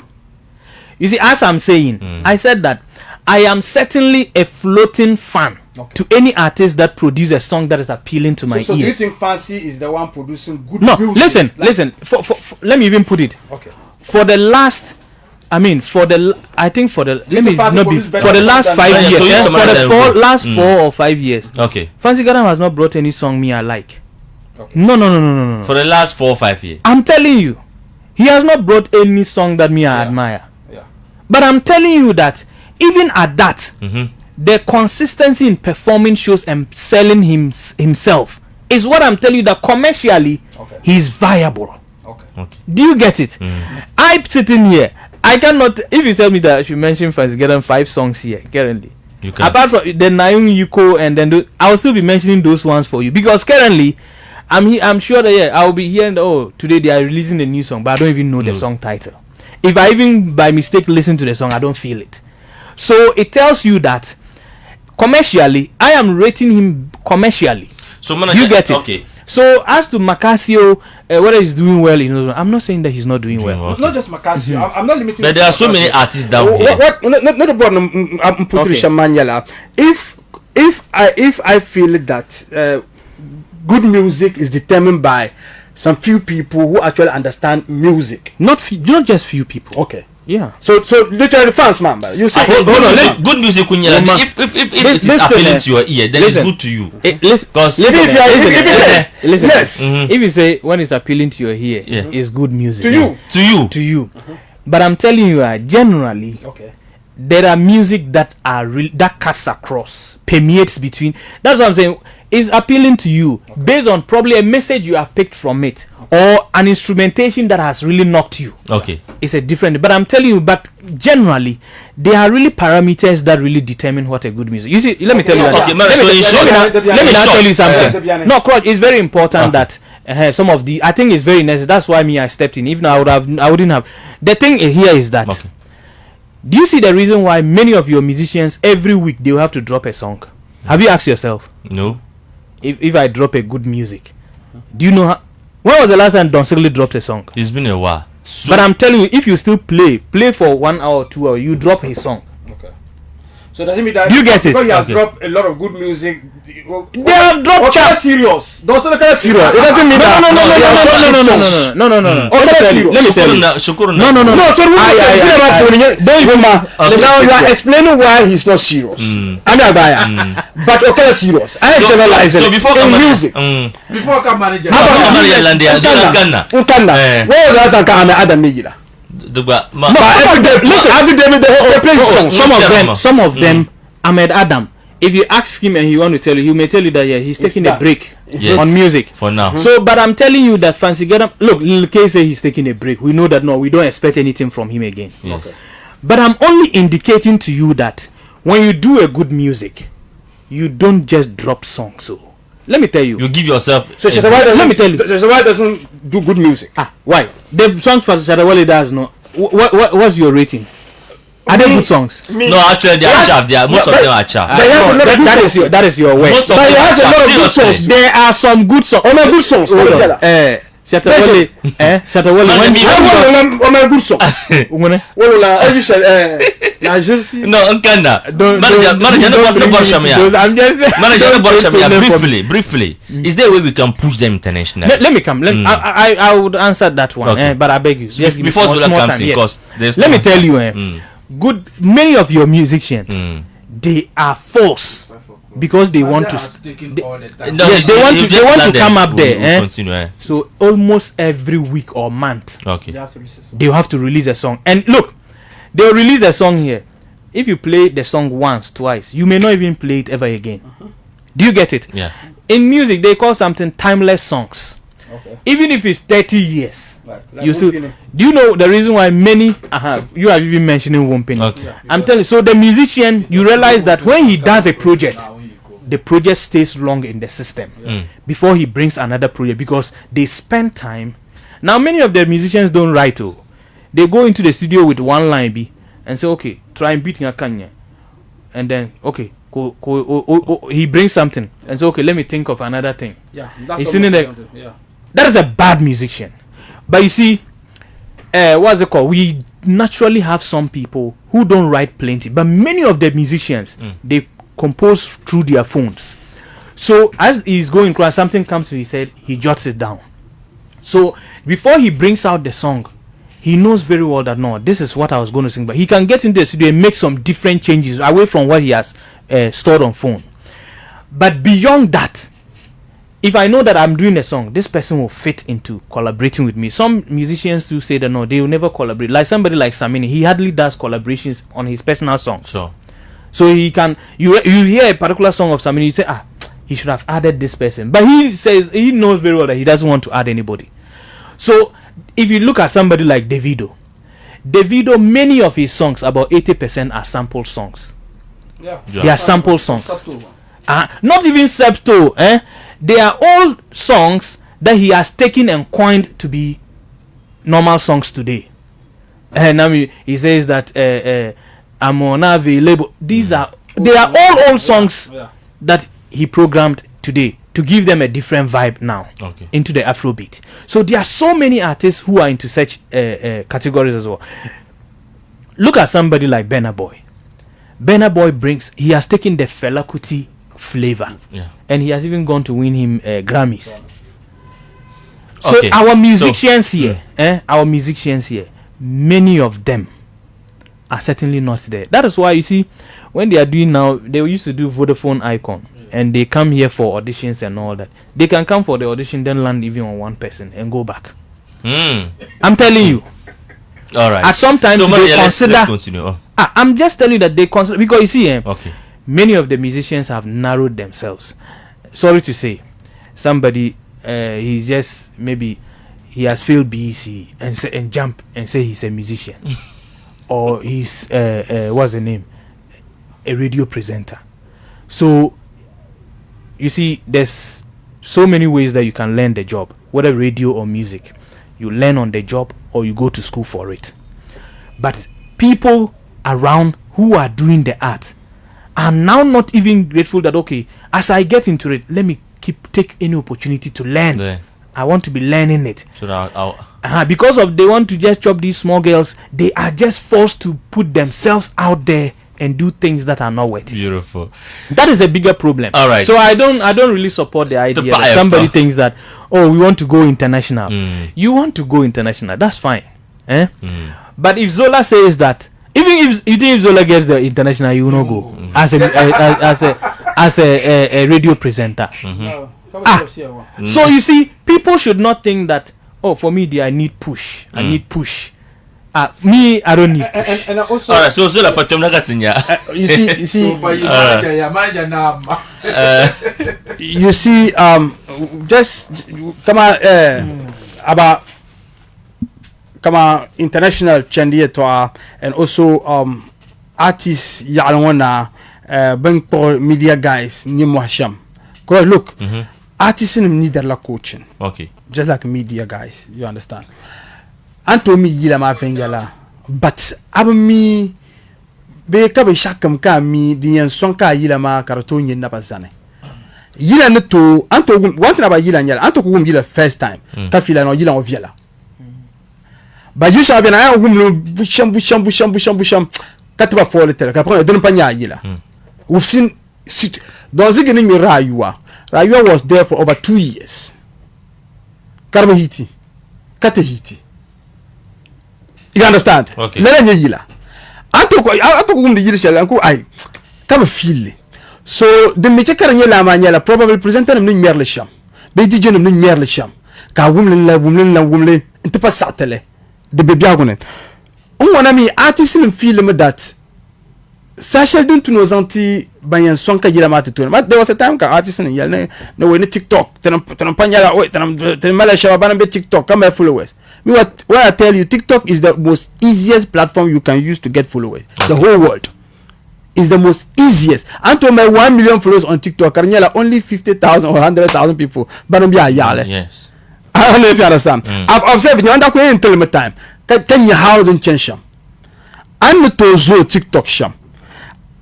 You see, as I'm saying, I said that I am certainly a floating fan to any artist that produces a song that is appealing to my ears. So do you think Fancy is the one producing good music? No, listen. For let me even put it. Okay. For the last, for the last 5 years. For the last 4 or 5 years. Okay. Fancy Gadam has not brought any song me I like. Okay. No. For the last 4 or 5 years. I'm telling you, he has not brought any song that me I admire. Yeah. But I'm telling you that even at that, the consistency in performing shows and selling himself is what I'm telling you that commercially he's viable. Okay. Do you get it? I'm sitting here. I cannot. If you tell me that you mentioned Fancy Gadam 5 songs here currently, apart from the Nayung Yuko and then I will still be mentioning those ones for you because currently I'm sure that I will be hearing today they are releasing a new song, but I don't even know the song title. If I even by mistake listen to the song, I don't feel it. So it tells you that commercially, I am rating him commercially. So you get it? Okay. So as to Macasio, whether he's doing well, I'm not saying that he's not doing well. Okay. Not just Macasio. I'm not limiting. But there are so many artists down here. Not about Patricia Manyala. If I feel that good music is determined by some few people who actually understand music, not just few people. Okay. Yeah. So literally fans, man. You see, good music. If it is appealing to your ear, then it's good to you. Listen. If you say when it's appealing to your ear, it's good music to you. But I'm telling you, generally, there are music that are that cuts across, permeates between. That's what I'm saying. Is appealing to you based on probably a message you have picked from it or an instrumentation that has really knocked you. Okay. It's a different, but I'm telling you, but generally there are really parameters that really determine what a good music. You see, let me tell you that. Okay, let me tell you something. No, Crotch, it's very important that some of the, I think it's very necessary. That's why I stepped in. If not, I wouldn't have. The thing here is that do you see the reason why many of your musicians every week they will have to drop a song? Have you asked yourself? No. If I drop a good music, do you know when was the last time Don Sigley dropped a song? It's been a while. But I'm telling you, if you still play for 1 hour or 2 hours, you drop his song. Okay. So does it mean that you get it? Because he has dropped a lot of good music. They have dropped serious. Don't say kind of serious. It doesn't mean no. Let me tell you. No. So don't even now you are explaining why he's not serious. But okay, serious. I generalize it. So before in music. Before come manager. Ghana. Where was that time Adam Mejila? Some of them, Ahmed Adam. If you ask him and he want to tell you, he may tell you that he's taking a break on music for now. So, but I'm telling you that Fancy Gadam, look, Lil K say he's taking a break. We know that we don't expect anything from him again. Yes. Okay. But I'm only indicating to you that when you do a good music, you don't just drop songs. So let me tell you. You give yourself. So let me tell you. Shadawale doesn't do good music. Why? The songs for Shadawale does not. What's your rating? Are they good songs? No, actually they are chaff. Most of them are chaff. That is your way. Most of them are chaff. There are some good songs. Good songs. Shatawale on my good song wala la jersey no nkanda manager no borshamia I'm just manager no borshamia briefly is there a way we can push them internationally? Let me come. I would answer that one, Okay. but I beg you. Just Before Zola small comes time, in, yes. because there's Let me no tell time. you, good. Many of your musicians, they are false because they want to. No, they want you to. just They want to landed. come up there. We'll continue. So almost every week or month, Okay. they have to release a song. And look, they'll release a song here. If you play the song once, twice, you may not even play it ever again. Do you get it? Yeah. In music, they call something timeless songs. Okay. Even if it's 30 years. Like You see, Wumpini. do you know the reason why many you are even mentioning Wumpini? Okay. I'm telling you. So the musician, you realize that when he does a project, the project stays long in the system before he brings another project because they spend time. Now many of the musicians don't write. They go into the studio with one line B and say, okay, try and beat Kanye, and then okay, he brings something and say, okay, let me think of another thing. Yeah, He's in the. That is a bad musician. But you see, what's it called? We naturally have some people who don't write plenty, but many of the musicians they compose through their phones. So as he's going across, something comes to his head, he jots it down. So before he brings out the song, he knows very well that no, this is what I was going to sing. But he can get into the studio and make some different changes away from what he has stored on phone. But beyond that, if I know that I'm doing a song, this person will fit into collaborating with me. Some musicians do say that no, they will never collaborate. Like somebody like Samini, he hardly does collaborations on his personal songs. Sure. So he can, you hear a particular song of Samini, you say, he should have added this person. But he says, he knows very well that he doesn't want to add anybody. So if you look at somebody like Davido, many of his songs, about 80% are sample songs. Yeah. They are sample songs. Not even septo, they are all songs that he has taken and coined to be normal songs today. And I mean, he says that I'm on available. They are all old songs that he programmed today to give them a different vibe now into the Afrobeat. So there are so many artists who are into such categories as well. Look at somebody like Burna Boy. Burna Boy he has taken the Fela Kuti flavor, and he has even gone to win him Grammys. So our musicians here, many of them are certainly not there. That is why you see, when they are doing now, they used to do Vodafone Icon, and they come here for auditions and all that. They can come for the audition, then land even on one person and go back. I'm telling you. All right. At some times, so they consider. Let's continue. I'm just telling you that they consider, because you see, many of the musicians have narrowed themselves. Sorry to say, somebody he's just, maybe he has failed BEC and jump and say he's a musician, or he's what's the name, a radio presenter. So you see, there's so many ways that you can learn the job, whether radio or music. You learn on the job or you go to school for it. But people around who are doing the art are now not even grateful that, okay, as I get into it, let me take any opportunity to learn. I want to be learning it. So because of they want to just chop these small girls, they are just forced to put themselves out there and do things that are not worth it. Beautiful. That is a bigger problem. All right. So I don't really support the idea that somebody thinks that, oh, we want to go international. You want to go international, that's fine. But if Zola says that, even if Zola gets the international, you will not go as a radio presenter. So you see, people should not think that, oh, for me, I need push. I need push. Me, I don't need push. And also, all right, so Zola patomna gatinya. You see, just come on, about international chandier to and also artists yalwana bank for media guys ni mwasham. Cause look, artists need their coaching. Okay. Just like media guys, you understand. Antomi yila ma fengala, but abmi be kabe shakam ka mi diyan sonka yila ma karato nyen na bazane. yila ne to anto one thing about yila nyala anto kugum yila first time ka fila no yila oviela ba yisha bena ya gum no busham katiba fole tele ka prendre donne pas nya yila we've seen dans zigini mi rayuwa was there for over 2 years karma hiti kate hiti you understand lele nye yila anto kugum de yila shala ko ay kama feel so de métier karanye la manyala probably presenter nem mer le sham be DJ nem mer le sham ka wumle inte pas satele de be biagonet on wana mi artist nem film that Sachel dun to nos anti banyan son ka jira mate to but there was a time ka artist nem yal no we TikTok tanam panyala o tanam mala shabana be TikTok come followers me what I tell you TikTok is the most easiest platform you can use to get followers the whole world is the most easiest. Until my 1 million followers on TikTok, Karnyala only 50,000 or 100,000 people. But yes. I don't know if you understand. I've observed you under entitlement time. Can you how then change sham? I'm not to TikTok sham.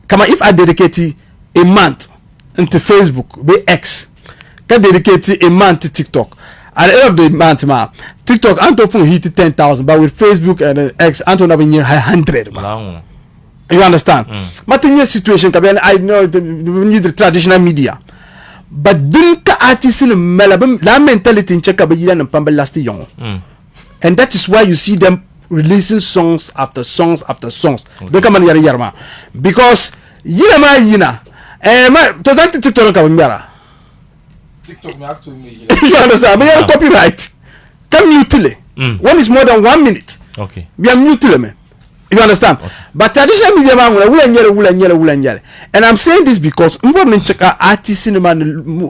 Come on, if I dedicate a month into Facebook, be X, can dedicate a month to TikTok. At the end of the month, TikTok, I'm talking hit 10,000, but with Facebook and X, I'm talking 100. You understand? But in your situation, I know we need the traditional media. But dunka artists in Melbourne, that mentality in Chakabayan and Pamba last young. And that is why you see them releasing songs after songs after songs. Don't come on yarma. Because yina to that TikTok you understand? But you have copyright. Come mutile. One is more than 1 minute. Okay. We are mutile, man. You understand? Okay. But traditional media man wula nyele. And I'm saying this because important check artists cinema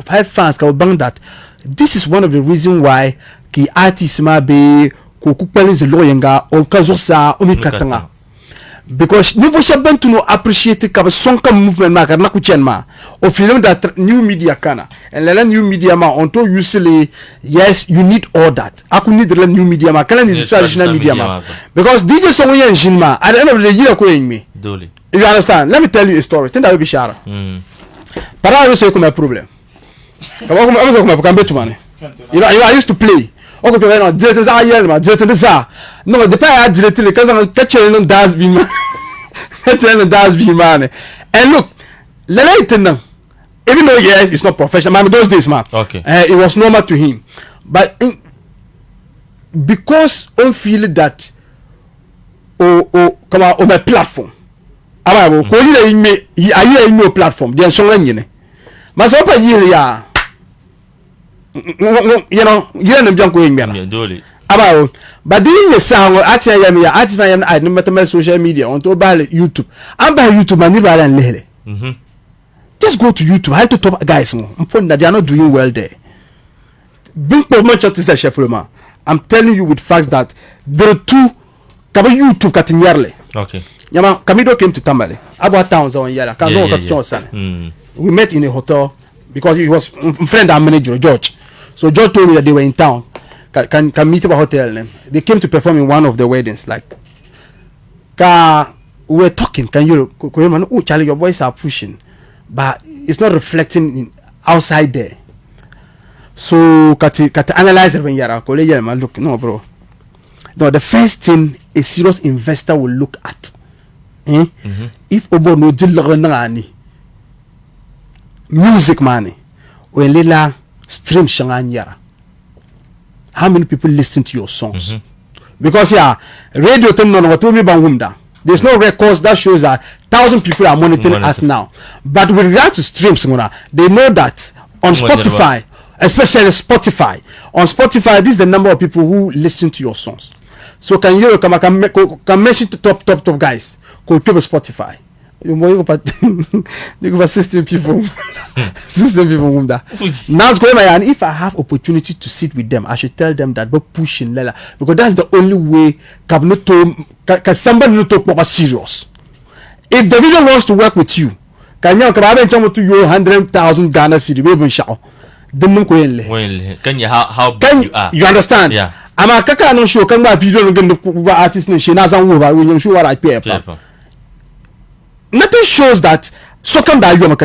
have fans ka bang that this is one of the reason why ki artists ma be ko kupele ze loyenga o kazo sa o mikatanga. Because nous savons to know appreciate ka son comme movement ma na ku ma o film that new media kana and la new media ma on to usually yes you need all that aku need the new media ma kana need traditional media ma because DJ song yen jinma at the end of the year ko yen me dole you understand. Let me tell you a story think that will be shara para I say ko my problem ka ba ko ma ko betu mane you know I used to play okay people now direct za yel ma direct za no the pay direct le kaza ka channel dance bi ma channel dance bi man and look lele even though yes it's not professional man those days man okay it was normal to him but because on feel that come on my platform aba ko yile me ayi me platform den so nyine ma so pa yile ya you know nem janko yin me dole aba but the sound atia ya me ya atia ya I no matter social media on to buy YouTube and buy YouTube and buy and lele just go to YouTube how to top guys that they are not doing well there being much of this cheflement I'm telling you with facts that there are two kaba YouTube katinyarle okay Yama Kamido came to Tambale about towns on Yara we met in a hotel because he was friend and manager George. So George told me that they were in town. Can meet at a hotel. They came to perform in one of the weddings. Like, we were talking. Can you? Oh, Charlie, your boys are pushing, but it's not reflecting outside there. So, kati analyze it when Yara. Look, no, bro. No, the first thing a serious investor will look at, if Obo no deal music money when lila stream shanganyara how many people listen to your songs because radio there's no records that shows that 1,000 people are monitoring us now but with regard to streams they know that on Spotify especially Spotify this is the number of people who listen to your songs so can you can mention the top guys called people Spotify. You go system people now and if I have opportunity to sit with them I should tell them that but pushing lela because that's the only way can somebody not talk about serious if the video wants to work with you can you come to your 100,000 Ghana cedi we shout then can you how big you are you understand yeah I'm a kaka no show can video no artist no she na zan wo ba we show what I pay nothing shows that so come that you are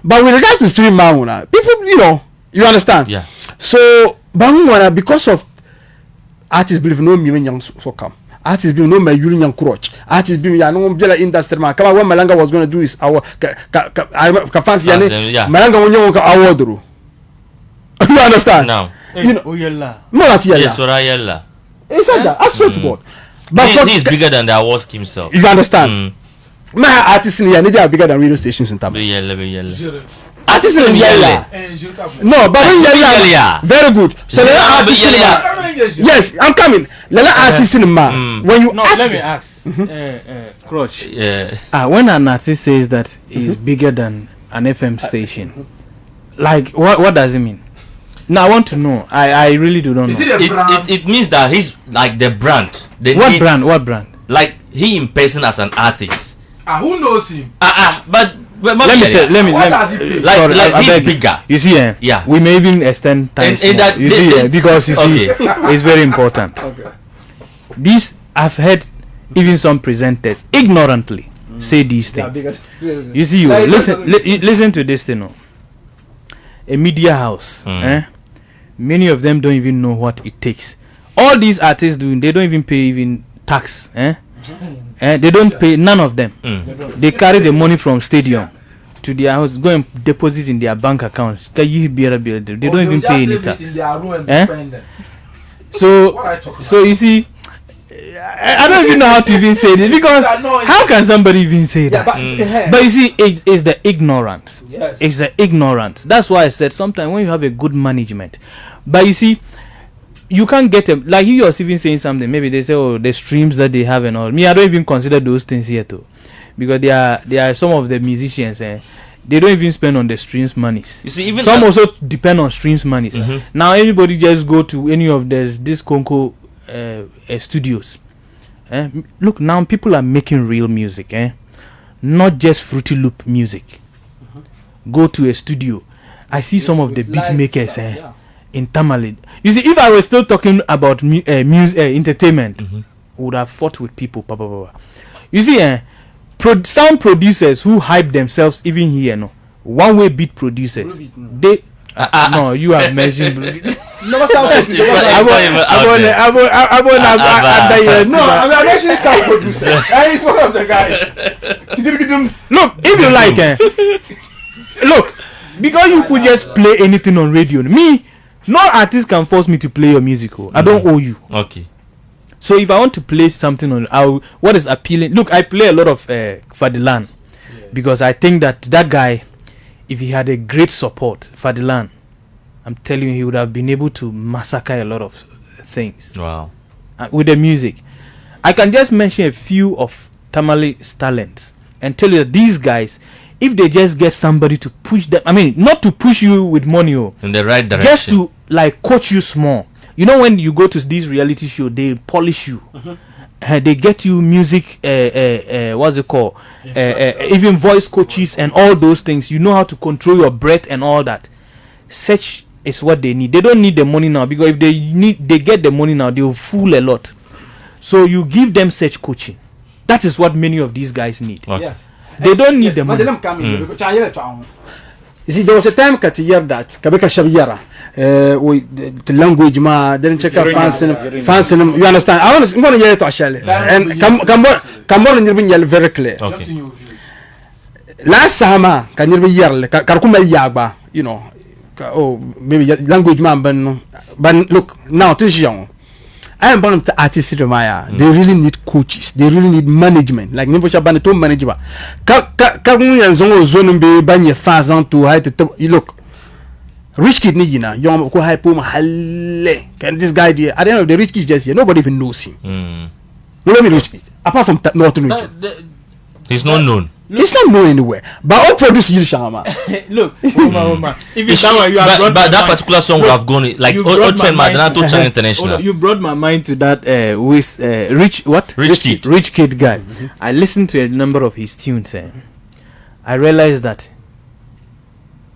But with regard to stream Mahuna, people, you understand? Yeah. So Mahuna, because of artists believe no me young so come. Artists believe no me young crutch. Artists believe ya no bela industry man. Come what Malanga was going to do is our fancy Malanga won't go award. You understand? Now. Oyella. No, that's yella. Yes, Sorayella. It's like that. I swear to God. But He's bigger than the awards himself. You understand? My artists in Yella are bigger than radio stations in Tamil. Artists in Yella. No, but in Yella. Very good. So Lela artists in yes, I'm coming. Lela artists in Ma. When you let me ask. Crotch. When an artist says that he's bigger than an FM station, like what does it mean? Now I want to know. I really do not know. It means that he's like the brand. What brand? Like he in person as an artist. Who knows him? But let me. What does he pay? Like he's bigger. You see, yeah. We may even extend time. You see, because you see, it's very important. Okay. This I've heard even some presenters ignorantly say these things. You see, listen to this thing. A media house. Many of them don't even know what it takes. All these artists doing, they don't even pay even tax. They don't pay, none of them. They carry the money from stadium to their house, go and deposit in their bank accounts. They don't even pay any tax. So you see, I don't even know how to even say this, because how can somebody even say that? But you see, it's the ignorance. Yes. It's the ignorance. That's why I said sometimes when you have a good management, but you see, you can't get them. Like you was even saying something. Maybe they say, oh, the streams that they have and all. Me, I don't even consider those things here too, because there are some of the musicians. They don't even spend on the streams monies. You see, even some also depend on streams monies. Now everybody just go to any of this Conco studios. Look, now people are making real music. Not just Fruity Loop music. Go to a studio. I see some of the beat makers in Tamale. You see, if I was still talking about entertainment, would have fought with people. You see, sound producers who hype themselves even here, no, one-way beat producers. They no, you have mentioned. No, sound producer. I'm actually sound producer. He's one of the guys. Look, if you like, look, because you could just play anything on radio. Me, no artist can force me to play your music. I don't owe you. Okay. So if I want to play something on, what is appealing? Look, I play a lot of Fadilan, because I think that guy, if he had a great support, Fadilan, I'm telling you, he would have been able to massacre a lot of things. Wow. With the music. I can just mention a few of Tamale's talents and tell you that these guys, if they just get somebody to push them, I mean, not to push you with money, in the right direction, just to like coach you small. You know, when you go to these reality show, they polish you. They get you music, what's it called? Even voice coaches and all those things. You know how to control your breath and all that. Such is what they need. They don't need the money now, because if they get the money now, they will fool a lot. So you give them such coaching. That is what many of these guys need. Okay. Yes. They don't need the But money. they don't come in. You see, there was a time that you hear that Kabeka Shabiyara, the language ma didn't check out fans in you understand? I want to hear it to Ashale. And come on and you'll very clear. Okay. Last summer, can you be yearly? Karkuma Yagba, you know, oh, maybe language man, but look, now this young. I am one of the artists in Maya. They really need coaches. They really need management. Like Nimbo Shabana to manage. Kagun and Zongo Zonumbe Banya Fazan to hide the you look. Rich kid Nijina, young ko high puma hale. Can this guy there? At the end of the rich kid just here, nobody even knows him. You know me rich kid. Apart from Northern region. He's not known. It's not known anywhere. But all produce you Shama. Look, if it's someone you have but that particular song would have gone like international. You brought my mind to that with Rich Kid guy. I listened to a number of his tunes. I realized that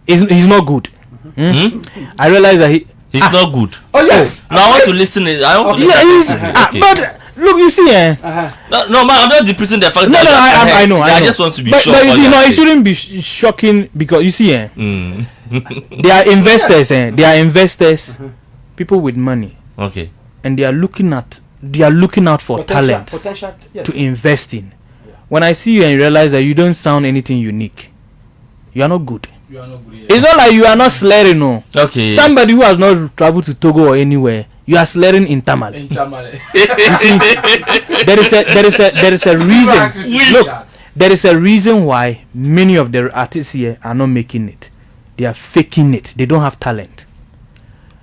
he's not good. I realized that he's not good. Oh yes. Now I want to listen. I want to listen. But Look, you see, No, man, I'm not disputing the fact. No, I know. I just want to be but, sure. But you see, no, it shouldn't be shocking because you see, they are investors, They are investors, people with money. Okay. And they are looking out for talent to invest in. Yeah. When I see you and realize that you don't sound anything unique, you are not good. It's not like you are not slurring, no. Okay. Somebody who has not traveled to Togo or anywhere, you are slurring in Tamale. You see, there is a reason. Look, there is a reason why many of the artists here are not making it. They are faking it. They don't have talent.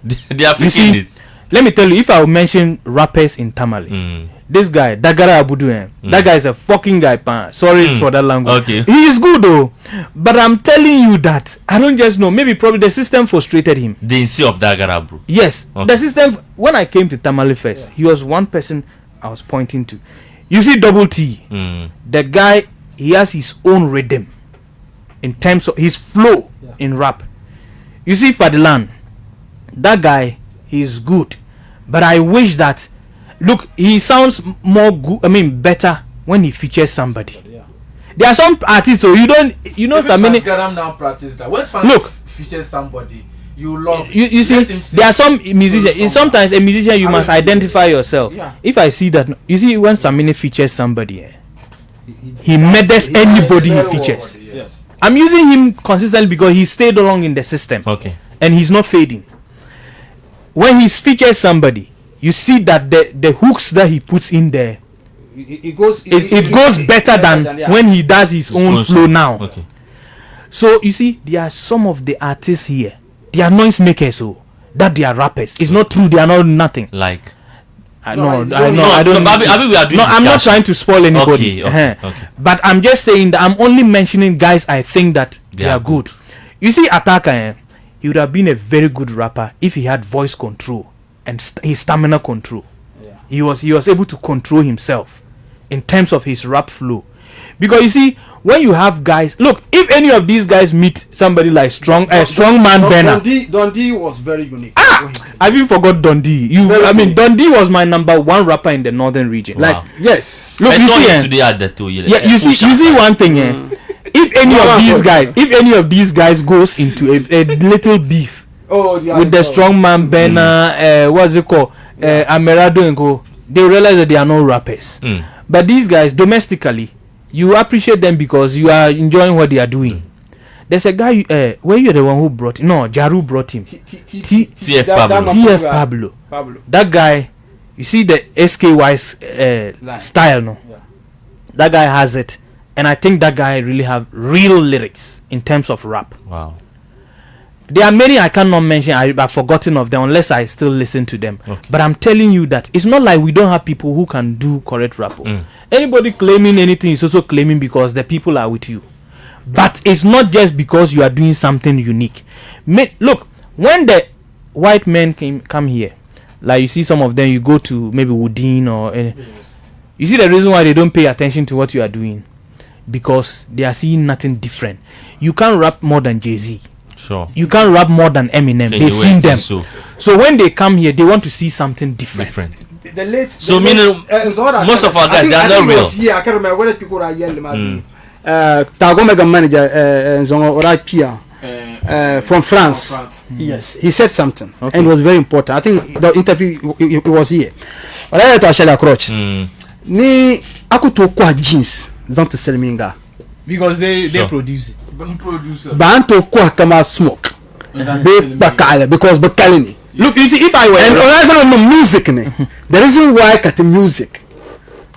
They are faking it. Let me tell you, if I will mention rappers in Tamale, this guy, Dagara Abudu, that guy is a fucking guy. Sorry for that language. Okay. He is good though. But I'm telling you that I don't just know. Maybe probably the system frustrated him. The NC of Dagara, bro. Yes. Okay. The system, when I came to Tamale first, he was one person I was pointing to. You see Double T, the guy, he has his own rhythm in terms of his flow in rap. You see Fadilan, that guy, he's good. But I wish that, look, he sounds more good, better when he features somebody. There are some artists, so you know, so many. Gadam now practice that. When features somebody, you love. You see, there are some musicians. Sometimes a musician, you must identify yourself. Yeah. If I see that, you see, when Samini features somebody, he murders anybody he features. Yes. I'm using him consistently because he stayed along in the system. Okay. And he's not fading. When he features somebody, you see that the hooks that he puts in there, it goes better than when he does his own flow now. Okay. So you see, there are some of the artists here, they are noise makers, that they are rappers. It's not true, they are not nothing. Like I don't. I'm not trying to spoil anybody. Okay. But I'm just saying that I'm only mentioning guys I think that they are good. You see, Ataka, he would have been a very good rapper if he had voice control and his stamina control. Yeah. He was able to control himself in terms of his rap flow. Because you see, when you have guys, look, if any of these guys meet somebody like strong man Benner. Dundee was very unique. I even forgot Dundee. Dundee was my number one rapper in the northern region. Wow. Yes. Look, you see one thing, if any of these guys goes into a little beef with the strong man Benner, what's it called, Amerado and go, they realize that they are not rappers. But these guys domestically, you appreciate them because you are enjoying what they are doing. There's a guy where you're the one who brought him. No, Jaru brought him. TF Pablo. That guy, you see the SKY's style, no? Yeah. That guy has it. And I think that guy really have real lyrics in terms of rap. Wow. There are many I cannot mention. I've forgotten of them unless I still listen to them. Okay. But I'm telling you that it's not like we don't have people who can do correct rap. Anybody claiming anything is also claiming because the people are with you. But it's not just because you are doing something unique. Look, when the white men come here, like you see some of them, you go to maybe Woodin or you see the reason why they don't pay attention to what you are doing, because they are seeing nothing different. You can't rap more than Jay-Z. Sure. You can't rap more than Eminem. They've seen them. So when they come here, they want to see something different. Most of our guys, they are not real. Yeah, I can't remember whether people are yelling. Tagomega manager, from France. Yes, he said something, and it was very important. I think the interview it was here. But I had to actually approach. Ni akutokwa jeans zante selminga because they produce it. Banto kwa kama smoke. Because bakalini. Look, you see, if I were and also music, the reason why cut music.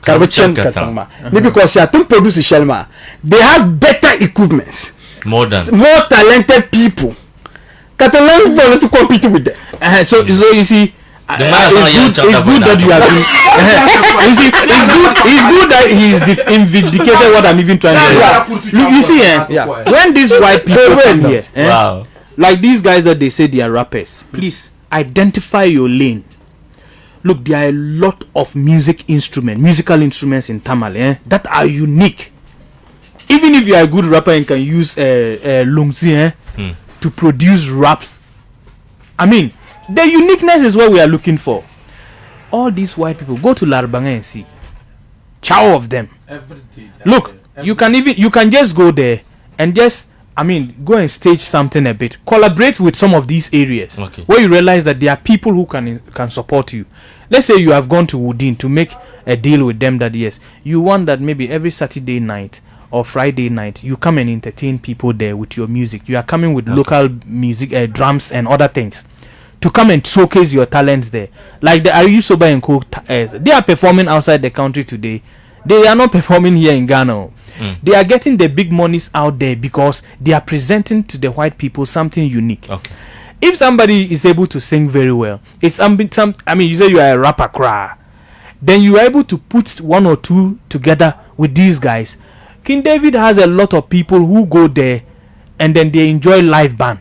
Because you have produce Shelma, they have better equipments, more talented people. Catalan want to compete with them. So you see, it's good that you have been. You see, it's good that he's vindicated what I'm even trying to do. You see, when these white people come here, like these guys that they say they are rappers, please identify your lane. Look, there are a lot of musical instruments in Tamale that are unique. Even if you are a good rapper and can use lungzi to produce raps, I mean, the uniqueness is what we are looking for. all these white people, go to Larbanga and see. Chow of them. Look, you can just go there and just, go and stage something a bit. Collaborate with some of these areas where you realize that there are people who can support you. Let's say you have gone to Woodin to make a deal with them that yes, you want that maybe every Saturday night or Friday night you come and entertain people there with your music. You are coming with local music, drums and other things to come and showcase your talents there. Like the Ariusoba and Co, they are performing outside the country today. They are not performing here in Ghana. They are getting the big monies out there because they are presenting to the white people something unique. If somebody is able to sing very well, it's you say you are a rapper cry, then you are able to put one or two together with these guys. King David has a lot of people who go there and then they enjoy live band.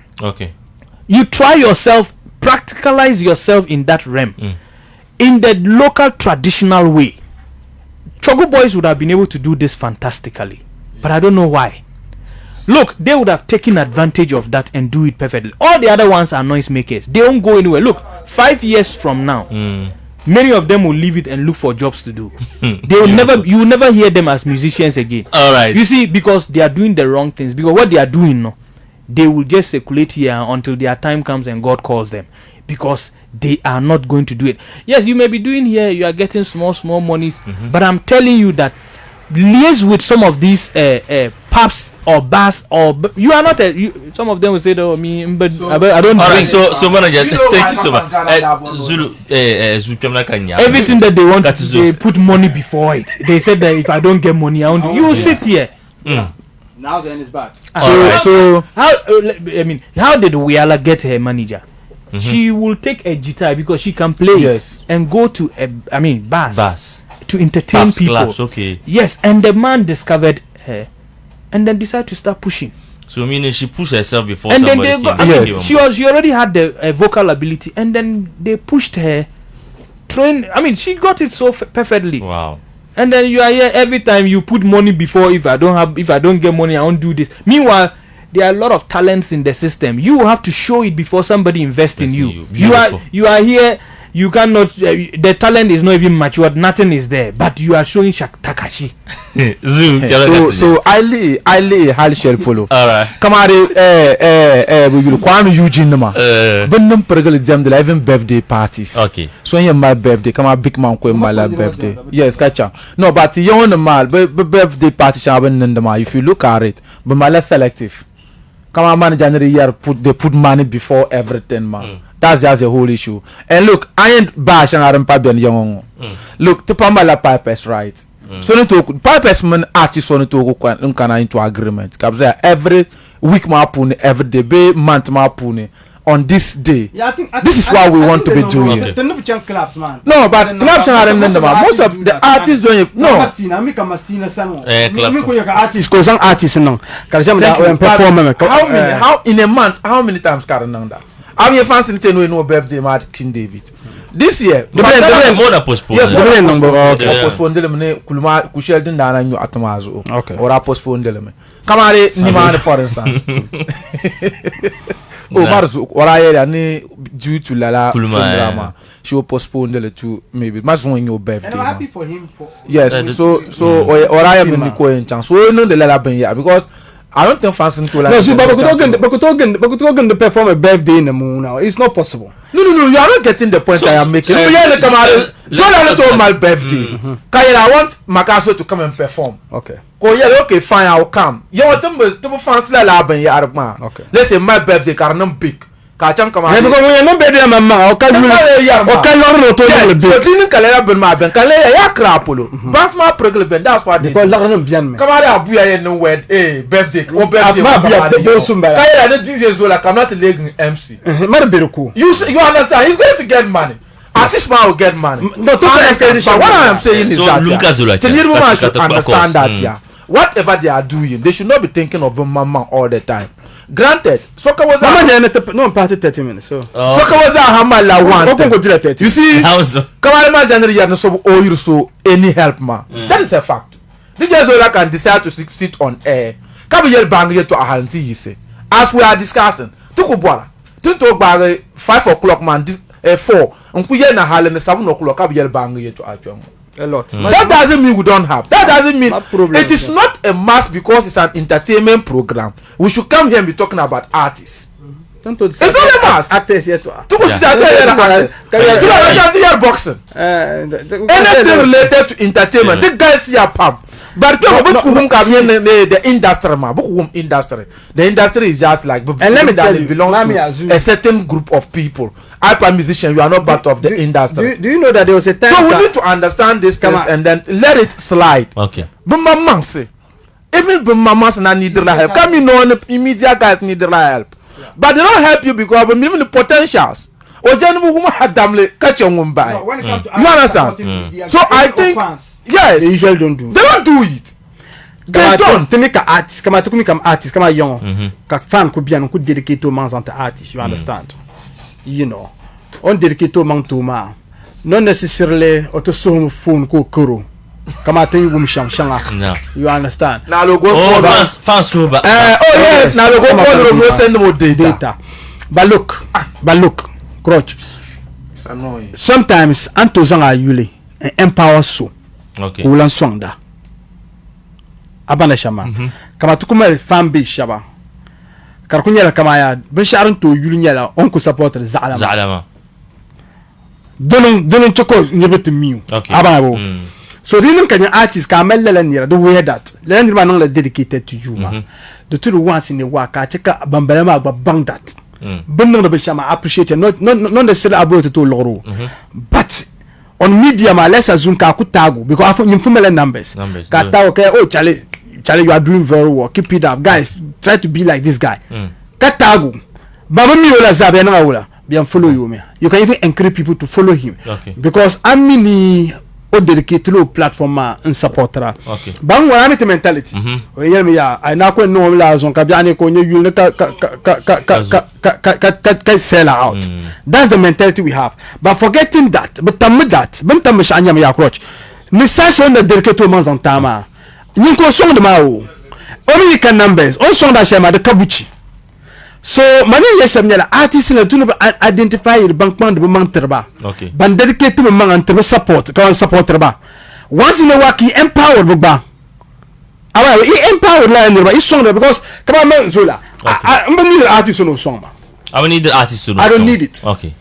You try yourself, practicalize yourself in that realm, in the local traditional way. Chogo Boys would have been able to do this fantastically, but I don't know why. Look, they would have taken advantage of that and do it perfectly. All the other ones are noise makers. They won't go anywhere. Look, 5 years from now, many of them will leave it and look for jobs to do. They will you will never hear them as musicians again. All right. You see, because they are doing the wrong things. Because what they are doing, no, they will just circulate here until their time comes and God calls them. Because they are not going to do it. Yes, you may be doing here, you are getting small monies, but I'm telling you that liaise with some of these pubs or bars, or you are not some of them will say, oh, me, but I don't. All right, so manager, thank you so much. Zulu, everything that they want to do, they put money before it. They said that if I don't get money, I won't. You will sit here. Now the end is bad. So how did Wiala get her manager? She will take a guitar because she can play it and go to bars to entertain people. Clubs, yes, and the man discovered her and then decided to start pushing. So meaning she pushed herself before and somebody then she already had the vocal ability, and then they pushed her. She got it so perfectly. Wow. And then you are here every time you put money before. If I don't get money, I won't do this. Meanwhile, there are a lot of talents in the system. You have to show it before somebody invests in you. You are here. You cannot. The talent is not even matured. Nothing is there. But you are showing Takashi. So I lay hal share follow. Alright. Come on, we will Kwame Eugene ma. Benum pergal jam the even birthday parties. Okay. So here my birthday. Come on, big man ko my birthday. Yes, catch up. No, but you on the mal birthday party shaben nandama. If you look at it, but my less selective. Come on, man, January year they put money before everything, man. That's just the whole issue. And look, I ain't bashing Arampabian young. Look, the Pamala Pipers, right? So no talk Pipers man artists on to go into agreement. Every week ma puni, every day, be month ma puni. On this day, I think this is what we want to be doing. Clubs, man. No, but clubs are most of the artists don't. No. Artists no. How in a month? How many times Karananda? How many fans in no birthday mark King David? This year, the more postponed. Postponed them. Kulma Kushel din dana nyo atamazo. Okay. Or postponed them. Kamare Nimane for instance. Oh, Marzu, or I any due to Lala drama. She will postpone the to maybe much on your birthday. And I'm happy for him. Yes, or I am in the coin chance. So no the Lala ben because I don't think fans into like. No, see, but we perform a birthday in the moon now. It's not possible. No, you are not getting the point I am making. So my birthday. I want Makaso to come and perform. Okay. Okay, fine, I'll come. You want to fans like okay. Let's say my birthday can't big. Kacang come on. We are not better than Mama. Okay, so didn't Kalera Ben Maben Kalera Yakrapolo. Basma Pregle Ben, that's what they call Laranum Bian. Come on, Abuya no word, birthday, or birthday. Kaya, the Jesus will come not a leg MC. You understand? He's going to get money. Artist man will get money. No, but what I am saying is that Tiliruma should understand that yeah. Whatever they are doing, they should not be thinking of Mama all the time. Granted, soccer was no party 30 minutes. So soccer was a hamala one. You see, Kamalama January no so oil so any help ma. That is a fact. DJ Zola can decide to sit on air. Kabiyel bang here to Ahanti say. As we are discussing, Tukubwala. Tinto bag 5 o'clock man. 4 unku ye na hale ne 7 o'clock abiyel bang ye to atwam. A lot. That doesn't mean we don't have. That doesn't mean problem. it is not a must because it's an entertainment program. We should come here and be talking about artists. It's not a must. Actors yet. To boxing. Anything related to entertainment. The guys see a pump. But the industry, the industry is just like, and let me tell you, belongs to a certain group of people. I'm a musician, you are not part of the industry. Do you know that there was a time? So we need to understand this things and then let it slide. Okay. But mama say, even the mamas need the help. Come in on the immediate guys need the help, but they don't help you because we even the potentials. Or generally, woman had damn catch your woman by. You understand? So I think yes, they usually don't do. They don't do it. They don't. To make an artist, come to become artist, come young. Fan could be and could dedicate to man's to artist. You understand? You know, on dedicate to man to ma. Not necessarily or to so phone ko kuro. Come out you shanga. You understand? Now go fan sober. Oh yes, now go send more data. But look, Crutch. It's annoying. Sometimes Antozanga yule empower so. Okay. Ulan sonda. Abana shama. Kama tukuma fan base shaba. Karakunya la kama ya ben sharon to yule la on ko supporter zalama. Zalama. Donon choko nyebet miu. Okay. Abana bo. So the Kenyan artists can the way that the man is dedicated to you, man. The two once in a walk, I check a bambalama but bang that. Bundle the Bishama appreciate not necessarily about to Loro. But on media, let's assume Kakutago because of informal numbers. Kata okay, oh Charlie, you are doing very well. Keep it up, guys. Try to be like this guy. Katago, Babamiola Zabiana, be follow you, man. You can even encourage people to follow him. Okay. Because I'm mini. O dedicate to platform and supporter. Okay. Bang wa amite mentality. O yemi ya ai na ko no la zon ka biane ko nye yul ka sell out. That's the mentality we have. But forgetting that, but tam shanya me approach. Ni sa so na dedicate to man's antama. Ni ko song de ma o. Only can numbers. On song da shema de kabuchi. So mani yeshem nyala artist na tunu identify the bankman de man terba. Okay. Ban dedicate to man and terba support ka support terba. Once in a while he empowered bugba. Aba he empowered la nirba is song because come on man zola. I need the artist no song ma. I need the artist to know. I don't need it. Okay.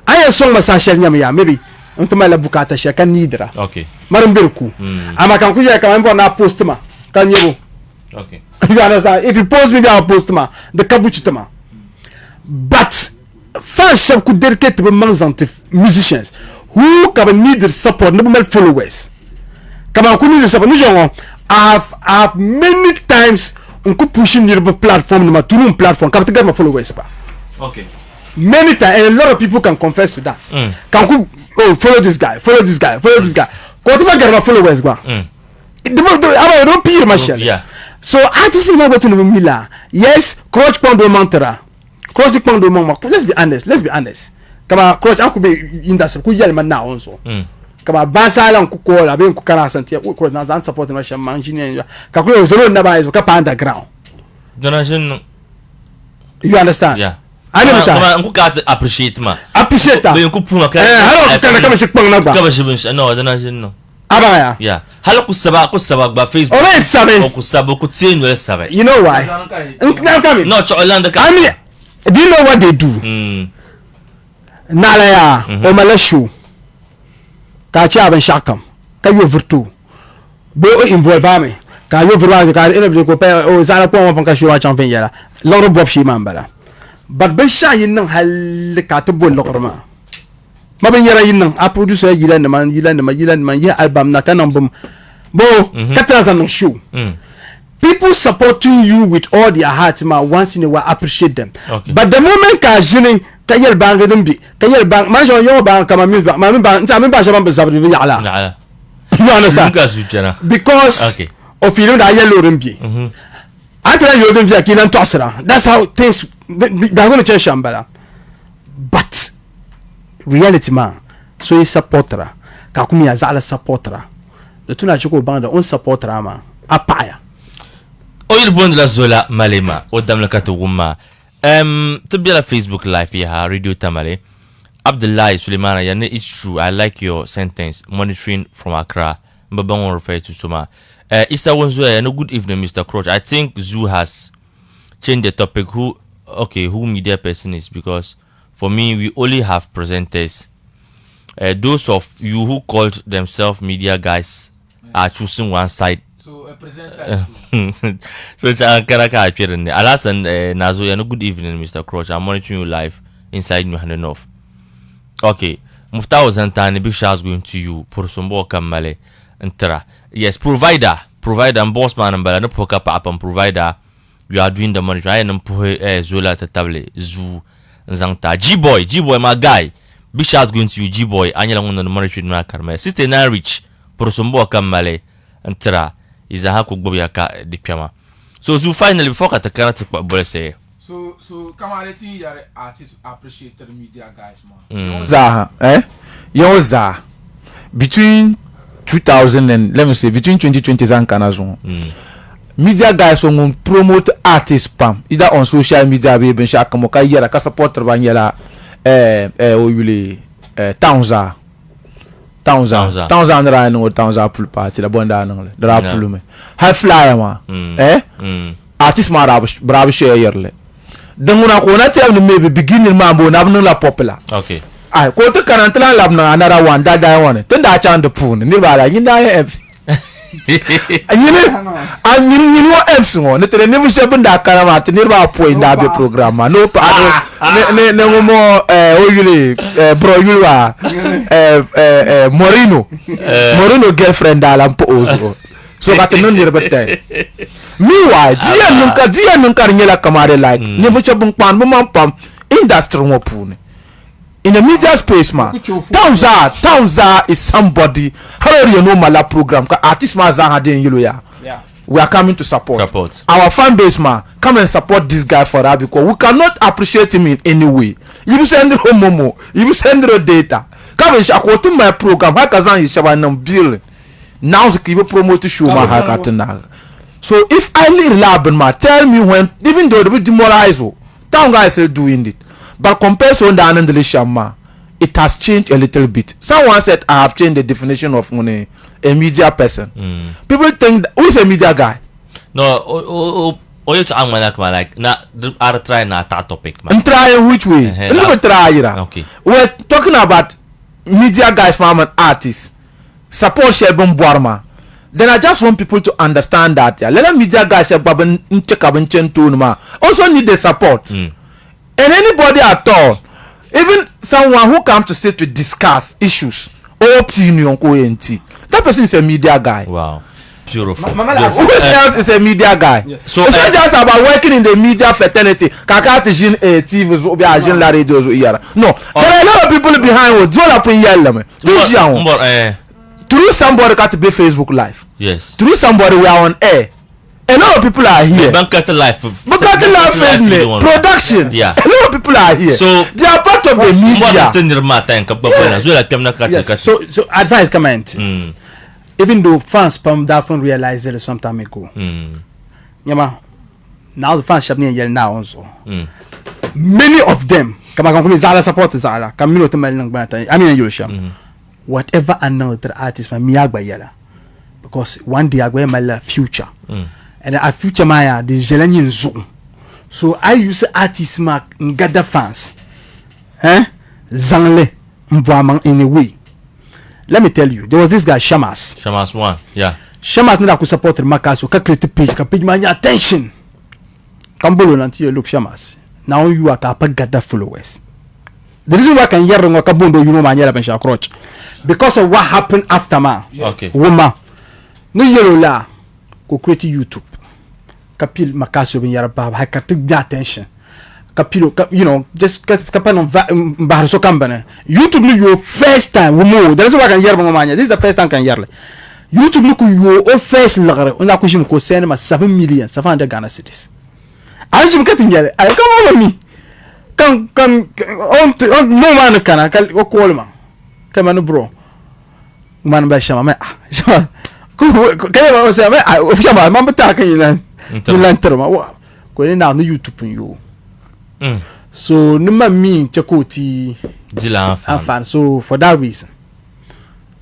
I have song ma sa share nyama ya maybe ntuma la bukata share kan nidra. Okay. Marumberku. Ama kan kuya kan mbo na post ma kan yebo. Okay. You understand? If you post maybe I'll post ma the kabuchitama. But first could dedicate to musicians who can need the support, no followers. Come on, need the support. I have many times pushing the platform to platform come to get my followers. Okay. Many times, and a lot of people can confess to that. Can follow this guy, follow this guy. Go to get my followers. I don't peer myself. Yeah. So artists in my to Mila. Yes, Coach Pondo Montera. Coach Pondo Mama. Let's be honest. Come on, Coach Uncle be industry. Who yell man now also. Come on, Basalam Kuko, I been Kukara Santia, who not supporting Russian engineer. Kakuyo Zero never is Kapa underground. Donation. You understand? Yeah. I never can appreciate ma. Appreciate that. You could pull a I don't come sick pong nagba. No, donation no. Abaya. Yeah. Halo kusaba ba Facebook. Oh, yes, sabe. Kusaba kutsinyo yes sabe. You know why? No, Cholanda. I mean, do you know what they do? Nalaya o malashu. Ka cha ban shakam. Ka yo virtu. Bo involve me. Ka yo virwa ka ina ko pe o zala ko mo ka shura chan fen yala. Loro bob shi mambala. But ben sha yin nan hal ka to bo lokrama. Ma ben yara yin nan a producer yilan man ya album na kanan bum. Bo katazan no show. People supporting you with all their heart, once in a while appreciate them. Okay. But the moment ka jini ka yel bang dem bi ka yel bang man yo bang kama music ma min ba nta min ba shaban bezabri bi ala. You understand? Because okay. Of you da yellow rembi. After you dem bi kilan tosra. That's how things they going to change shambala. But reality man, so is supporter. Ka kumi azala supporter. The tuna chiko bang on supporter ma apaya. Oil bond la zola malema odam la katuguma tibia la Facebook live ya radio tamale Abdullahi Suleimana, yeah, it's true. I like your sentence. Monitoring from Accra. Mbabang refer to Soma. Issa Wonzo, no good evening, Mr. Crouch. I think Zoo has changed the topic. Who media person is, because for me we only have presenters. Those of you who called themselves media guys are choosing one side. So a presenter. So Karaka appearing. Alas and Nazo, no good evening, Mr. Crouch. I'm monitoring you live inside New Hananoff. Okay, Mufta was Antani, big shouts going to you. Pursumbo Kamale Entera. Yes, provider and boss man and no poker up and provider. We are doing the monitoring. I am Zola Table, Zoo, Zangta. G-boy, my guy. Big shouts going to you, G-boy. Angela on the monitoring my carme. Sister Narich, Pursumbo Kamale Entera. Is a haku Bobiaka diploma. So Zoo finally before I can't what say. So come on, let's see your artists appreciate the media guys, man. Zaha, Yoza between 2000 and let me say between 2020 and Canazon. Media guys will promote artists pam either on social media baby shaka moka yera ka support banyela Townza ndra no Townza pool party la bonda no dra pool me high flyer ma artist ma bravo share yerle danguna ko na tell me maybe beginning mambo na bnu la popular okay ai ko to kanantla lab na another one that one tunda cha ndo pool ni bala yinda apps you know apps ngo ne tere ne mu shebunda karama te ni ba point na be program no pa ne mo oyule bro yulwa Morino girlfriend ala mpo ozo so got no near bete meanwhile dia nunka nyela kamare like ne fu chebun pan mo pam industry mo pune in the media space man. Townza is somebody. How do you know Mala program? Artist man Zahadin Yuloya. Yeah. We are coming to support our fan base man. Come and support this guy for that because we cannot appreciate him in any way. You send him momo, you send him data. Come and shako to my program. Hakazan is shabanam bill. Now the people promote show my hakatana. So if I need lab man, tell me when even though they demoralize Town guys still doing it. But compared to the Shama, it has changed a little bit. Someone said I have changed the definition of money, a media person. People think who is a media guy? No, you to like na are trying na that topic man. I'm trying which way? Okay. We're talking about media guys, mom and artists. Support Shelburne Boarma. Then I just want people to understand that let media guys also need the support. And anybody at all, even someone who comes to say to discuss issues or opinion, that person is a media guy. Wow, beautiful. Who else is a media guy? Yes. So it's not just about working in the media fraternity. TV, no, there are a lot of people behind. Through somebody got to be Facebook Live. Yes. Through somebody we are on air. A lot of people are here. Production. Yeah. A lot of people are here. So they are part of the media. Yes. So advice comment. Even though fans from that phone realized it some time ago. Now the fans shop near now also. Many of them come Zala supporters Zala. I mean whatever another artist my Miyagba yala. Because one day I go my future. And a future Maya, the Zelenian zone. So I use artist mark Gadam fans. Zangle Mbwamang in a way. Let me tell you, there was this guy Shamas one, yeah. Shamas nila ku support Makaso, ka create page my attention. Kambolo until you look Shamas. Now you are kapa Gadam followers. The reason why I can hear Kabundo, you know my yellow crotch. Because of what happened after ma. Yes. Okay. Woman. No yellow la. Go create YouTube. Kapil Makaso bin Yarabab. I can take the attention. Kapilo, you know, just kapan on Baharso Kambana. YouTube your first time. Womo. The reason why I can hear Mamanya. This is the first time I can hear. YouTube look your first lagare. Una kushim ko send ma 7 million 700 Ghana cedis. I just getting here. I come over me. Come no man kana o call man. Come on bro. Man ba shama shama. Kaya say shama man ba ta kan yilan. Yilan terma. Ko ni na no YouTube you. So numa mi chakoti Jila fan. So for that reason,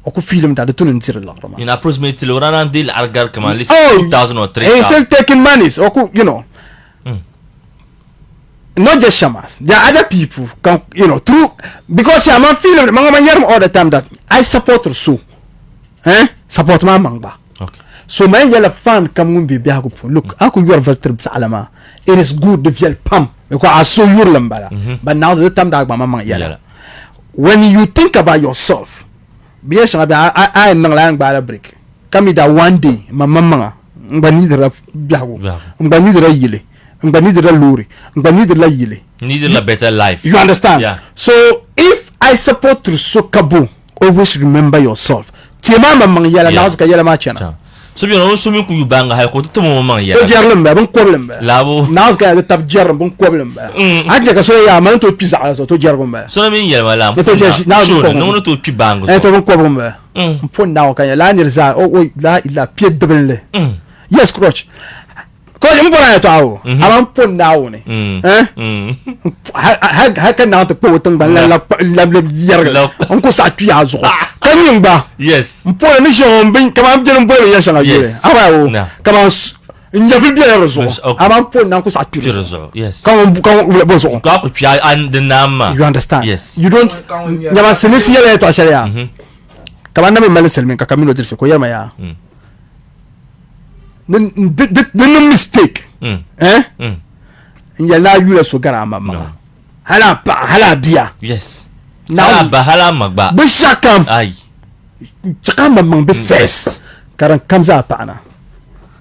aku film that the tune in Cyril. In approximately Lorana deal Algar Kamal 2,000 or 3,000. He's still taking monies. Aku, you know. Not just shamas. There are other people, you know, through because I'm a feeling all the time that I support her so. Support my mangba. Okay. So my yellow fan come be look, I could your vertebrae alama. It is good to feel pump because I saw your lambada. But now the time that mama yellow. When you think about yourself, I am not by a break. Come that one day, my mama, neither of Biago, neither a yele. Neither a luri, neither la yele. Neither a better life. You understand? Yeah. So if I support through so kabu, always remember yourself. Tiamama mang yala now ska yala machana. So you know so you bang ha ko to mo mang yala. To jarlem ba bon problem ba. Labo. Now ska the tab jarlem bon problem ba. Aja ka so ya man to pizza so to jarlem ba. So na min yala lam. To just now no to pi bang. To bon problem ba. Pon now kan yala ni za oh la ila pie double. Yes coach. Ko mu bona to awo aman pon now ni ha kan now to po tan ban la yarga on ko sa tu azo kan yin ba Yes pon ni jom bin kama jëm bo ya shanga yure abawo kama nyafi bi rezo aman pon na ko sa tu rezo yes kan bo so ko pi an de nama you understand yes you don't nyama semisi yele to asharia kama na me mali selmin ka kamilo dirfe ko yama ya the mistake yalla yula so gara mama hala biya yes now hala magba be shakam ay chakam mamang be face karan kamza paana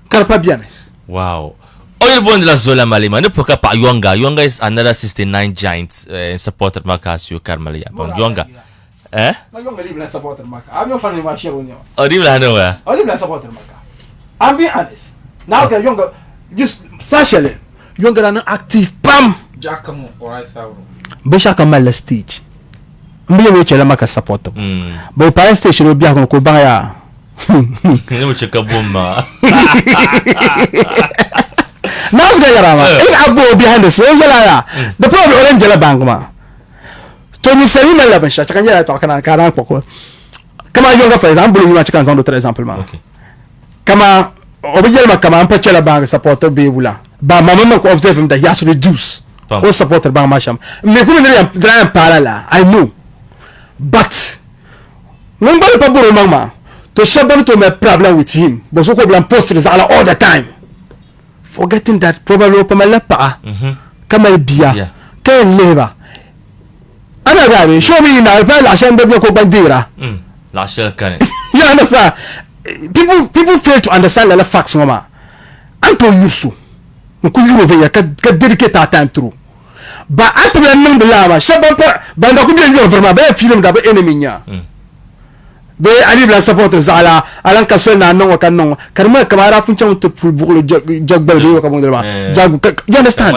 karpa bien wow oil bond la zola malima ne poka pa yonga is another 69 giants supported makasio karmalia bon yonga ma yonga libre supporter maka abio fani ma shero nyo libre hanoa libre supporter maka I'm being honest. Now the younger, just socially, younger than active. Pam. Jacamo or I saw. Besha kamala stage. Mbiye weche la maka support. But parent station will be a ko baya. Ne mo cheka bomba. Now the yarama. Abo behind the scene la. The problem orange la bank ma. Tony Selima la besha chakanya to kana poko. Kama younger for example, you want to consider for example ma. Okay. Kama obijel kama ampachela bang supporter be wula ba mama ko observe him that he has to reduce all supporter bang masham me kuma ndria parala I know but when ba buru mama to shaban to my problem with him but so ko blan post all the time forgetting that probably pa malapa kama bia kan leba ana gabe show me na pa la shambe ko bandira la shel kan you understand. People fail to understand the facts mama anto yusu ku yuro ve ya ka dedicate ta time through ba atbe nan de lama shaban pa banda ku bien yo vraiment ba film da ba enemy nya be ali bla supporters ala alan ka so na non kan non karma kamara fun cham to full buglo jagbal be ko mo de ma jag you understand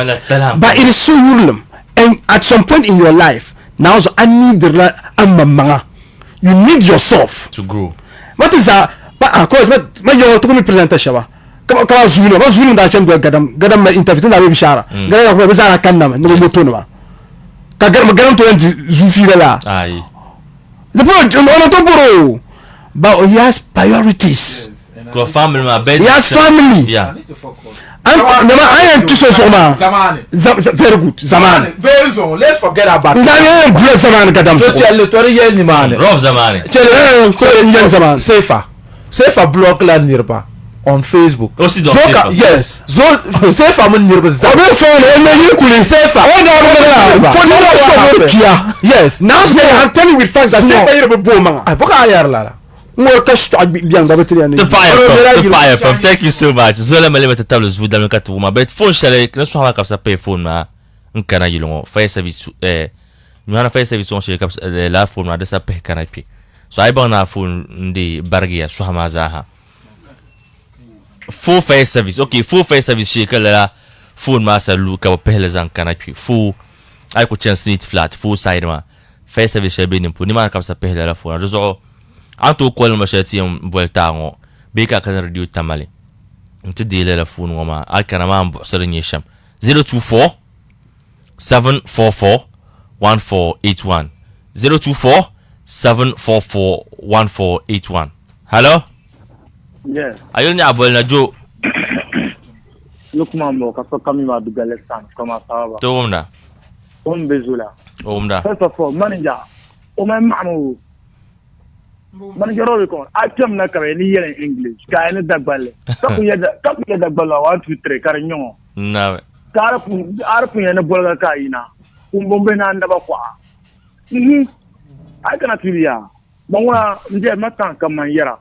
but it is so urlum and at some point in your life now so I need the manga you need yourself to grow what is that coach ma yo to mi presenta shaba kama zulu da chem do gadam ma interview na be bishara gadam ko be zara kanna ma no moto no ka gadam to zufi la ai the point on to bro but he has priorities ko family ma be he has family yeah I need to focus. and I am too so ma Zamani. very good zamani Very so. Let's forget about that. I am bless zamani gadam so Chelle tori yen ni mane. rough zamani chele ko yen zamani Safer blog la nirba on Facebook. aussi donc Yes. Safer mun nirba za. obe phone e me yikuli Safer. o da mo for the show Yes. now I'm telling you with facts that safer you be bo manga Ay boka ayar la. mo ka sto bien da betri ani the fire pump thank you so much zola malema table vous dans le cas tout ma bet phone chale ne so ha kapsa pay phone ma nkana yilongo fire service mi hana fire service on chez kapsa la phone ma de sa pay kana pi so ay bona phone ndi bargia so ha mazaha full fire service okay full fire service chez kala phone ma sa lu ka pele zan kana pi full ay ko chance nit flat full side ma fire service chez benim pour ni ma kapsa pele la phone zo anto kol ma shati boltango be ka kan radio tamale nti dele la phone ngoma akana ma mbo sere nyesham 024 744 1481 024 744 1481. Hello? Yes. Ayun niya abol na Joe. Look mambo kaso kami madugalestan kama sawa. Tumda. Bezula. Umda. First of all, manager. O my mamu. Manager ro ko. Atem na kare ni yele English. Ka ene dagbale. Kapu ya dagbala 1 2 3 kare nyongo. Na. Arpu ya na bolga ka ina. Umbombe na ndaba kwa. I cannot tell you. Mwa nje matan kama yera.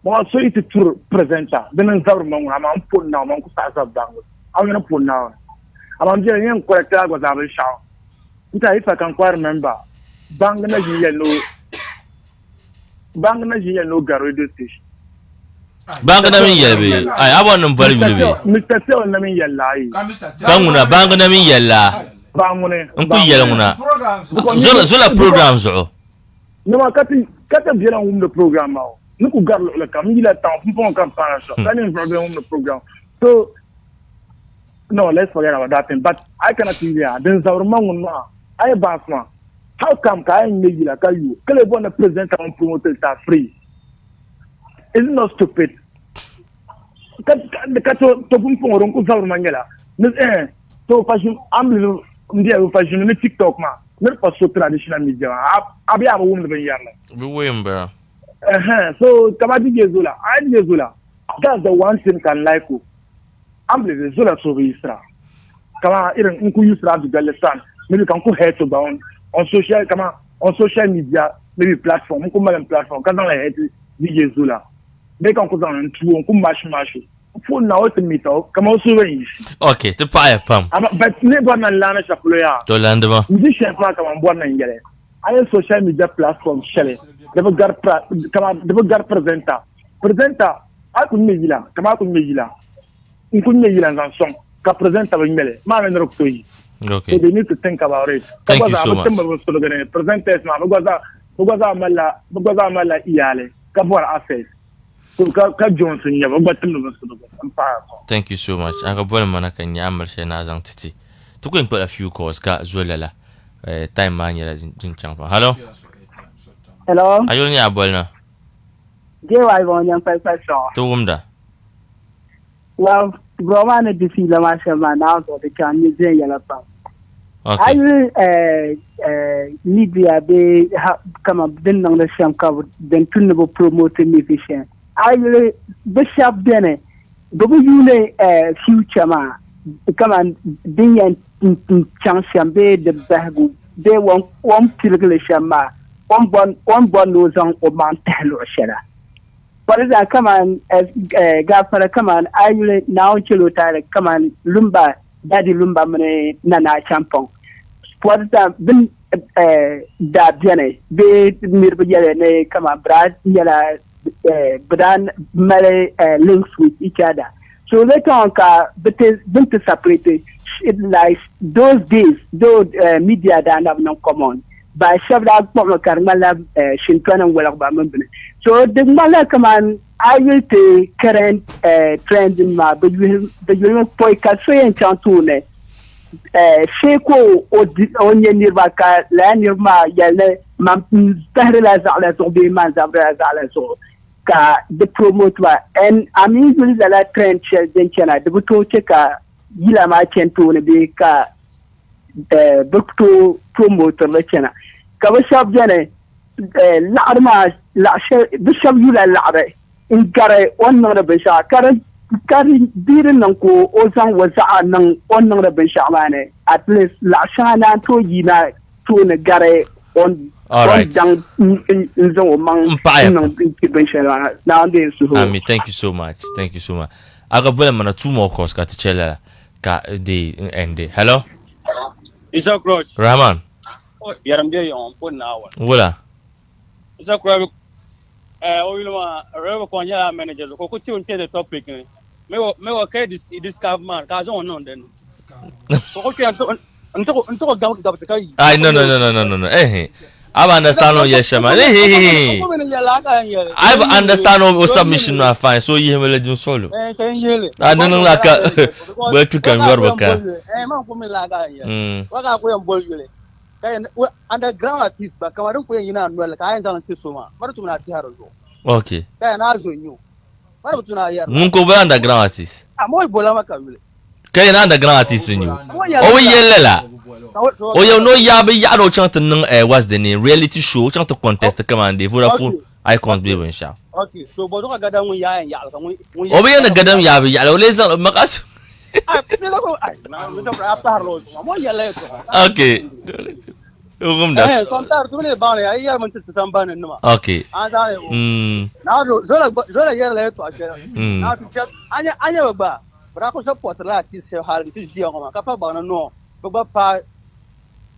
Mwa so it tour presenter. Benen zawr mwa am pon na mwa ku sa bango. I'm gonna pon now. I'm just young correct I was able shout. If I can quite remember, Bangna no radio station. Bangna min yelbe. Ay abon bari bilbe. Mr. Seo na min yalla yi. Banguna bangna min yalla. Bangune. Nku yela nguna. Zola program zo. No makati biela the program now. Nuku garlo le kam yila tan fon kam para so. Any problem the program. So no, let's forget about that thing. But I cannot tell you. Then Zaurmanguna, I basma. How come I make you like you? Kale bona present and promote are free. Is it not stupid? The kato to bumpo ronku Zaurmangela. So fashion I'm ndia fashion ni TikTok ma. Not for so traditional media. Abi aba woman ben yarla. We wemba. So Kamadi Gezula, I Gezula. That's the one thing can like you. Amble zola so Isra. Kama irin nku Isra du Galestan. Maybe can ku head to down on social media, maybe platform, nku malam platform. Kan la head DJ Zula. They can ku down and two nku mash. Phone now to meet up. Kama so range. Okay, the fire pump. But never na lana chaploya. To landema. Ndi chef ma kama mbwana ngere. Ay social media platform shele. Debo gar presenter. Presenter akun mejila. Kama akun mejila. Nkunye yilan song ka presenter ngele ma men roktoyi. Okay. So they need to think about it. Thank you so much. Presenters ma bugaza mala iyale ka bor access. So ka Johnson ya bugatin no so. Thank you so much. Aka bona mana kan ya amal she na zan titi. To go put a few calls ka zulela. Time man ya jin champa. Hello. Hello. Ayun ya bolna. Gbewaa ibon yang fa so. To umda. Well, Gbewaa na defila mashallah now so the can museum yala pa. Okay. I media be kama den nang the sham ka den tunbo promote me fishen. I bishop dene dobu yule future ma kama den yan chance be the bagu they one tirgle shama one no zang o man telo shera. But as come on, Gafara, come on, I will now chill tire, come on, Lumba, Daddy Lumba, Nana Champon. What that been Jenny, be Mirbayane, come on, Brad, Yella, Bran, Malay links with each other. So they talk, but it's been to separate it like those days, those media that have no common. By Shabda Karmala, Shinton and Wellabam. So the Mala command, I will take current trends in my but you will put Cafe and Chantune. Sheko or Onion Nirvaka, Lanirma, Yale, Sterilize Alas or be Manzabras Alas or the promoter. And I'm usually the trend shell, then China, the Buto Cheka, Yilama Chentune, Beka, book to promoter, China. Kawashab Jane, Larma, Bishop Yula Lare, in Gare, one of the Bisha, Kari Birin Uncle, Ozan was one of the Bishamane, at least Lashana to Yina, to the Gare, on down in Zomang, nowadays. Thank you so much. Thank you so much. I got one 2 more calls, got to chella, got the end. Hello? It's a crutch. Rahman. Yaram dia on put now. Wala. It's a crab. Oilma, a river conya manager, who could tune the topic. May okay this man, Kazon on then. Okay, until a doubt. I no. I understand no yes man. I understand no submission no fine. So you will let you solo. I don't know like where you can work. Man ko mi laga ya. Waka ko yam bol yule. Kay underground artist ba kamaru ko yina no ka ayan tan tisuma. Maru tuna ti haro. Okay. Kay na zo nyu. Maru tuna yar. Mun ko ba underground artist. Amoy bola maka yule. Kay na underground artist you. Oh yelela. Oh you know yabe yaro chant nang what's the name reality show chant to contest commande Vodafone icons be ben sha. Okay, so bodo ka gadam mun ya ya ka mun. Oh be na gadam yabe ya le zan makas. Okay. Ugum das. Sontar tu ne bane ay yar man tsu sambane numa. Okay. Anda na zola yar le to ashe. Na tu chat anya ba. Bra ko support la ti se hal ti ji ngoma ka pa ba na no. Ba pa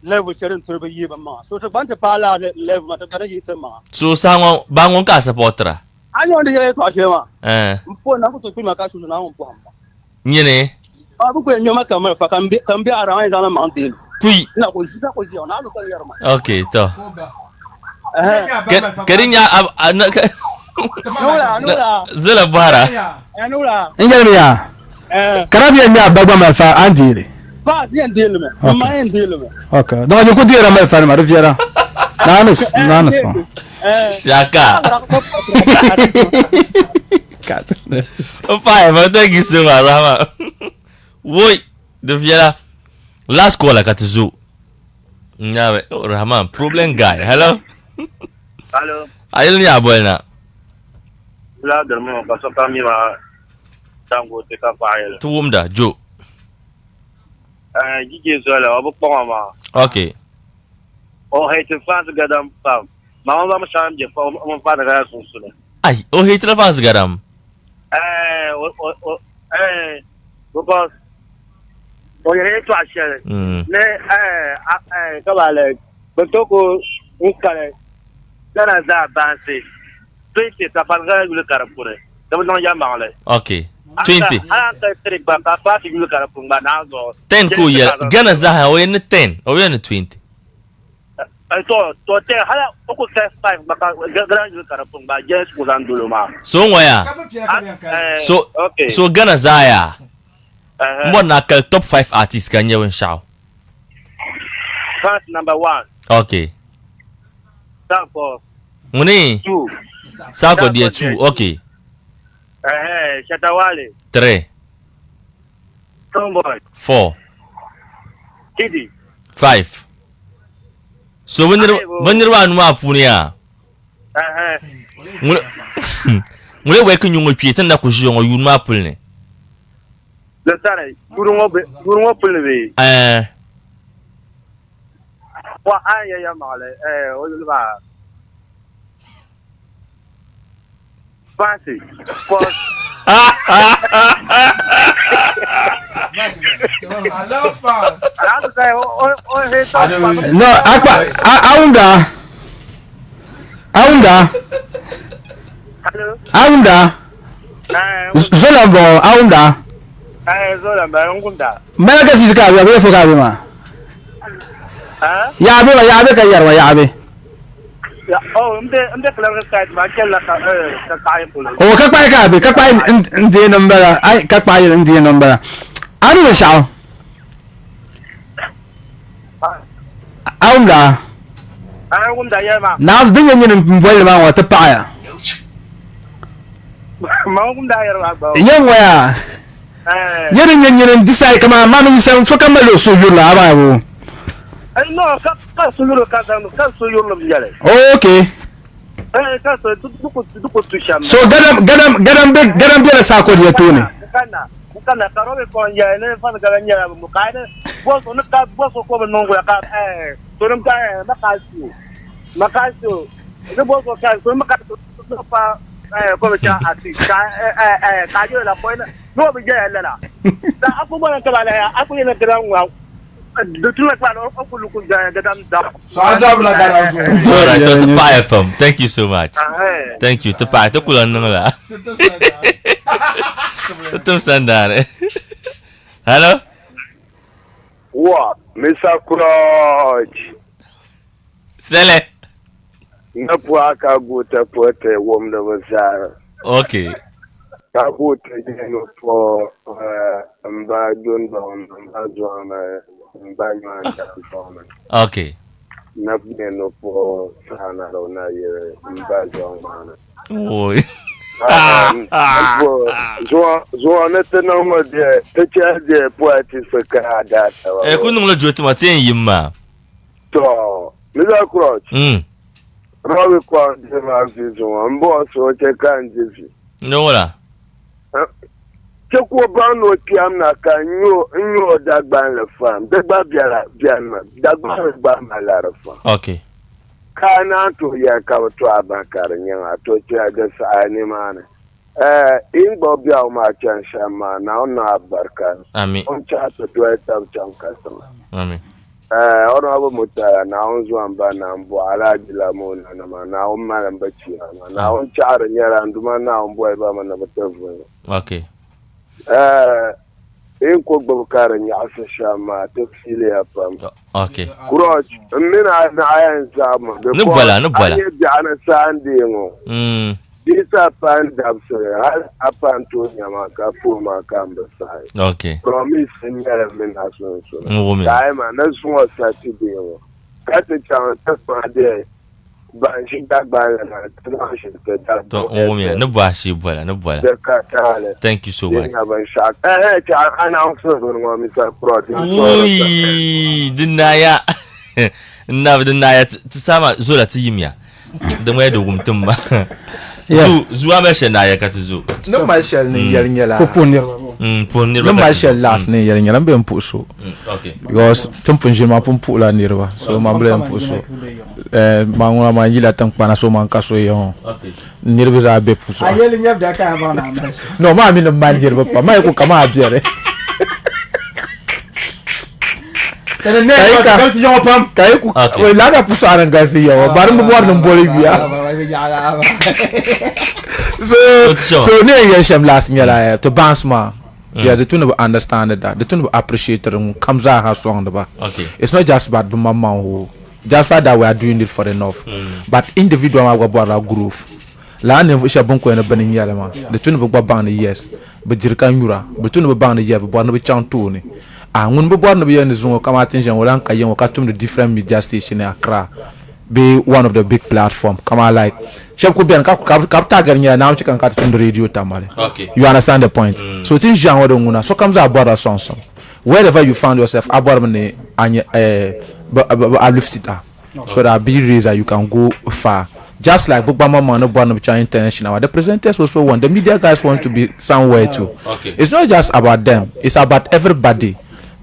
level sharing to be yiba ma. So to banta pa la level ma ta kada yi ma. So sango bangon ka supportera. Anya on de yar to ashe ma. Mpo na ko to kuma ka su na on po hamba. Nyene. Abu ko nyoma kamar fa kan bi aran zana mountain. Kui. Na ko zi na lu kan yarma. Okay, to. Kerinya Nula. Zela bara. Nula. Ingelmia. Karabia mia bagba malfa andile. Ba zi andile me. Mama andile me. Okay. Donc you could dire malfa ma riviera. Nanos. Shaka. Fine, but thank you so much, Rama. Woi, the Viera. Last call, I got to zoo. Nyawe, Rahman, problem guy. Hello? Hello. Ayun niya, boy na. La dermo, kaso kami ma tango te ka file. Tuwum da, Joe. Gigi zola, obo poma. Okay. O hate fans gadam pam. Mama ma sham je fa mo fa daga sun sule. Ay, o hate la fans gadam. Because yere to ashere ne ka bale botoko ukale dana za banse 20 ta palga yule karapure da non ya mangale. Okay. 20. Ka trick ba ka pa yule karapure ba na go 10 ko ya gana za ha o yen 10 o yen 20. To te hala ko ka 5 ba ka gana yule karapure ba yes ko dan dulo ma. So ngoya. So gana za ya. Mo na kal top 5 artists kan yawan shaw. First number 1. Okay. Sako. Muni. 2. Sako dia 2. Okay. Shatawale. 3. Tomboy. 4. Kidi. 5. So when one wa punia. Mule we kun yungo pietan da ku jongo yunma pulne. Le tare, durungo pulve. Wa aya ya male, o yulba. Fancy. I love fast. No, Aunda. Zolambo, Aunda. Zolambo, Ngunda. Malaga sika ya wewe foka bima. Ya be ka yarwa ya be. Oh, mde kala ka ma kella ka kai pula. O ka pa ka be, ka pa ndi number, ai ka pa ndi number. Ani we shao. Aunda. Ngunda ya ma. Nas bin yin mbol ma wa ta pa ya. Ma ngunda ya ba. Yan waya. Yin decide kama ma min san foka malo so yula aba wo. No, ka suyuro ka suyuro mjale. Okay. Ka so duko tusham. So gadam be sako dia tuni. Kana karobe ko ya ne fa ga nya mu kaine. Boso ko be nongo ya ka to rum ka makasu. Ne boso ka so makasu fa ko be cha ati ka yo la ko no be ya la. Da aku mo ka bala ya aku ne gran wa. So alright, to buy from. Thank you so much. Thank you. To buy to kulan nang la. Tum standard. Hello. What, Mr. Crouch? Sele. na puwa ka guta pote wom da wasa Okay. ka guta no po mba don ba mba zona mba nyanda zona Okay. na no po sana ro na ye mba zona Oi. Zo na tana ma de ta ce de poeti saka da ta Kunung la joti ma tin yimma. to mi da cross Rawi kwa de ma fi zo mbo so te kan jifi No wala. Che ko ba no tiam na kan nyo dagba le fam dagba biara dagba ma la fam Okay. kana to ya ka to abakar nya to ti aga sa ni mana in bo bia ma chan shama na ona barka Amen. on cha to ta chan kasama Amen. ona abo mutara na on zo amba na mbo ala dila mo na ma na on ma lamba chi na on cha ra nya ra nduma na on bo ba ma na batavu Okay. in ko babkar nya asa shama to fili apam Okay. Kuroj, mina na ayan sama. No voilà. Aye jana sandi ngo. Isa pan dabsere, hal apan to nyama ka fu ma kamba sai. Okay. Promise nyara mina so. Ngome. Dai ma na so Saturday ngo. Kata chan ta pa de. Ban shi da ba na tranche ta da. To ngome, no bashi voilà. Da ka tale. Thank you so much. Ina ban shak. Cha announce ngo mi sa pro. Ui, dinaya. Dinaya tsama zola tiyimya. Da mai da gumtum ba. Zuwa mai shanaya ka tuzo. No marshal ni yarinyala. Popunir. Ponir. No marshal last ni yarinyala be mpuso. Okay. Because tumpun ma pumpu la nirwa. So mamble mpuso. Mangula manjila tampana so man kaso yo. Okay. Nirwa za be puso. Ayeli nyab da ka ba na. No ma mi no manjir ba. Ma ko kama abiere. Kai ku wai lada puso aran gasi yo. Barin bu war nan bori biya. So ne ya sham last nyala to bounce ma. Yeah, the tune understand that. The tune appreciate it comes out how strong the back. Okay. It's not just about the mama who just for that we are doing it for enough. But individual wa gwa groove. La ne fu shabon ko na banin yala ma. The tune bu ban yes. Be jirka nyura. The tune bu ban yeah bu be chanto ni. Ngun bu bo na be yen zungo kama attention wala ka yen ka tum the different media station in Accra. Be one of the big platform. Kama like Shep ko bien ka tagger nya na chikan ka tun radio tamale. Okay. You understand the point? So tin jan wodo nguna so comes about a song. Wherever you found yourself about me anya uplift it up. So that be reason you can go far. Just like Bugba Mama no born of international. The presenters also want the media guys want to be somewhere too. Okay. It's not just about them, it's about everybody.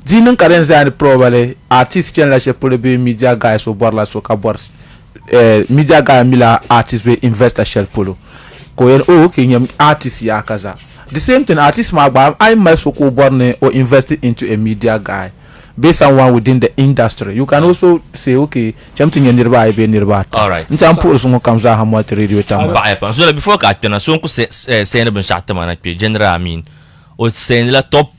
Dinin karenza and probably artists channel be media guys or borla so kabors. Media guy mila artist be investor shell polo ko yen okay nyam artist ya kaza the same thing artist magba I must go born or invest into a media guy be someone within the industry. You can also say okay something nearby be nearby. All right. Ntam po so comes out how much radio tam ba so before ka tena so ko se ne ben shatta mana pe general amin o se la top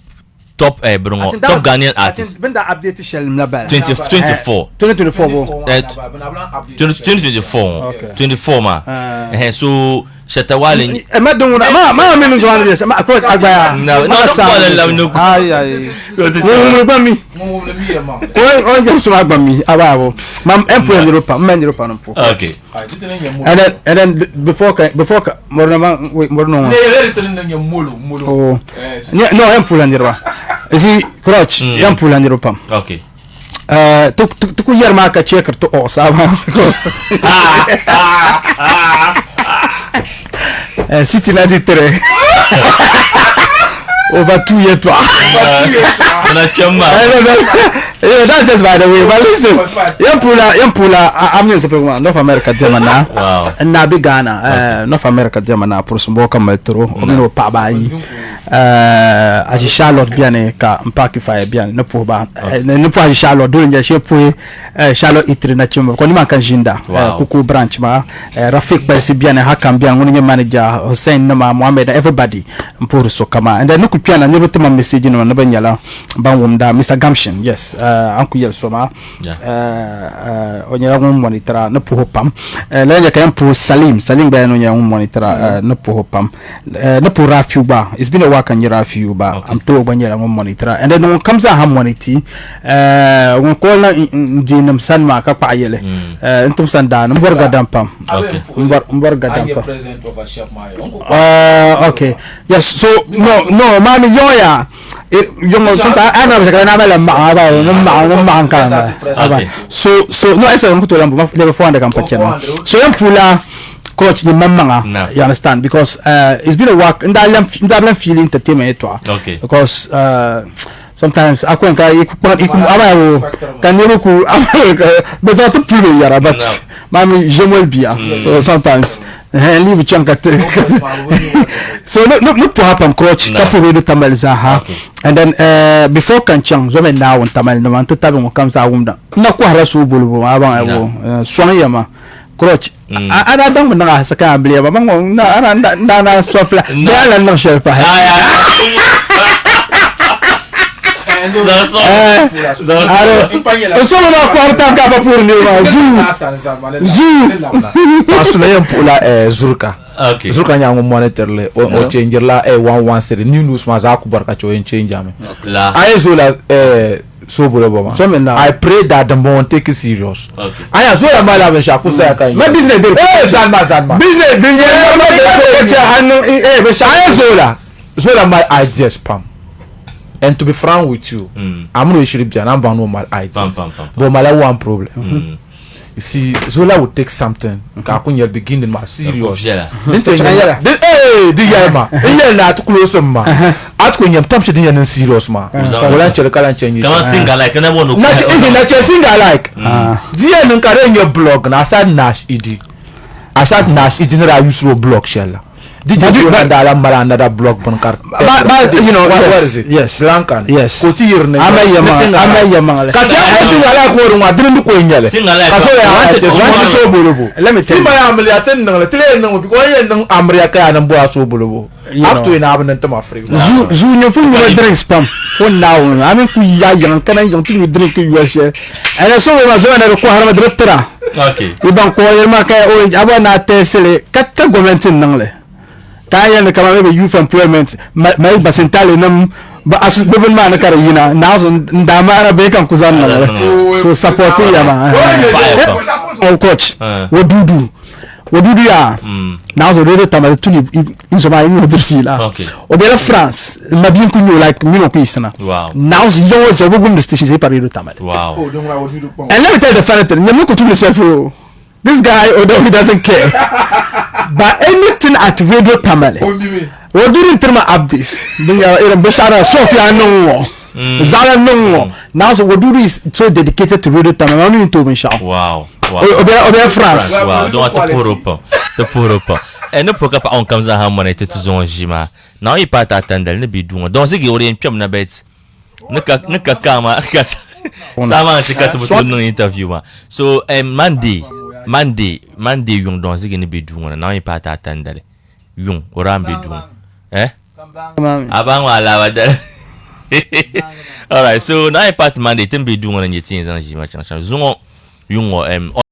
brungo top Ghanaian artist Benda update shell na bala. 2024 bo. 24 ma. So Shatawale. Ma don ma me no jwana des. Ma approach agbaya. No Ay. No ba mi. O je so agba mi. Ababo. Mam empo en Europa, men Europa no po. Okay. And then before morna oh. No empo en Europa. Isi crotch empo en Europa. Okay. Tu ku yer ma ka checker to o sama. City 93. Over 2 years. That's just by the way. But listen, Yampula, I'm not saying North America, Germany. Wow. And now big Ghana, North America, Germany. For some work, I'm through. Paba. a Charlotte biane ka mpaki fire biane ne pour ba ne pour a Charlotte do nje che pour Charlotte itri na chimba ko ni man kan jinda kuku branch ma Rafik ba si biane hakam biane ngoni manager Hussein na ma Mohammed everybody pour so kama and then no ku piana ne betema message no na banyala ban wumda Mr Gamshin yes anku yel soma onyara ngum monitora na pour pam la nja kan pour Salim ba no nya ngum monitora na pour pam na pour Rafiu ba it's been a work and Rafiu ba am to banyala ngum monitora and then when comes a harmony when call na dinam san ma ka pa yele entum san da mbor Gadam pam mbor Gadam pam president of a chef mayo okay yes so no mami yoya yung sunta ana ba kana mala ma ba kan so no esa ko to lambo level 400 kan pa so yan pula coach ni mamanga you understand because it's been a work ndalam feeling entertainment to because sometimes akwenka abayo kaniruku besoin to plus yara but mami j'aime bien so sometimes leave chunka so no pour happen coach ka pour de tamal zaha and then before kanchang zo men now tamal no man to tabe mo kamsa wumda na ko harasu bulubu aban ayo sonya ma coach ana dan mun na saka abliya ba mango na sofla da lan shelpa so na quarta ka pour ni asuna yem pula zurka zurka nyango monitor le o changer la 117 new news ma za ku barka cho en change ame la ayezola so bolo so I pray that the won't take it serious aya so ya mala ben shaku sa kai ma business dey zanma business dey be ayezola my ideas pam. And to be frank with you, I'm not sure if I'm normal ideas, but my one problem. You see, Zola would take something. Kakunya beginning my serious. Not close ma. At when you touch it in serious ma. Don't sing like I want to. Not sing like. Dear Nunkare your blog, and I said Nash Idi. I said Nash Idi, I use your blog shell. Did you another blog but you know what is it? Yes, Lankan. Yes. Kotir ne. Amaya. Katia singala ko ruma dinu ko nyele. Kaso so bolobo. Let me tell you. Tima amli aten nang le no because ye nang amria ka nan bo so bolobo. Up to in abnen to my free. Zu no fu no drink spam. For now, I mean ku ya yan kana yan tu drink you share. And so we mazo na ko harama directora. Okay. Ibang ko yerma ka o aba na tesele katta government nang le. Kaya na kama maybe youth employment may basentale nam ba asu beben ma na kara yina nazo ndama na be kan kuzan na so support ya ma coach wodudu ya nazo rede tamale tuni insoma imi odrfila obela France ma bien kunyo like mino pisana nazo yo zo bugum de station c'est paré de tamale and let me tell you the funny thing nyam ko tumi self this guy although he doesn't care but anything at radio tamale what do you term of this in bashara sofia no zara no now so what do is so dedicated to radio tamale only to me wow obey France wow don't to pour up et ne pourquoi pas on comme ça harmonie te zon jima now il pas attendre ne bidou donc c'est qui orient piam na bet ne ka kama ça va c'est quand tu nous interview so Monday yung don zigi ni bidou na pas attendre yung oram bidou abang wala wada all right so na part Monday tem bidou na nyetin zan jima chang zungo yung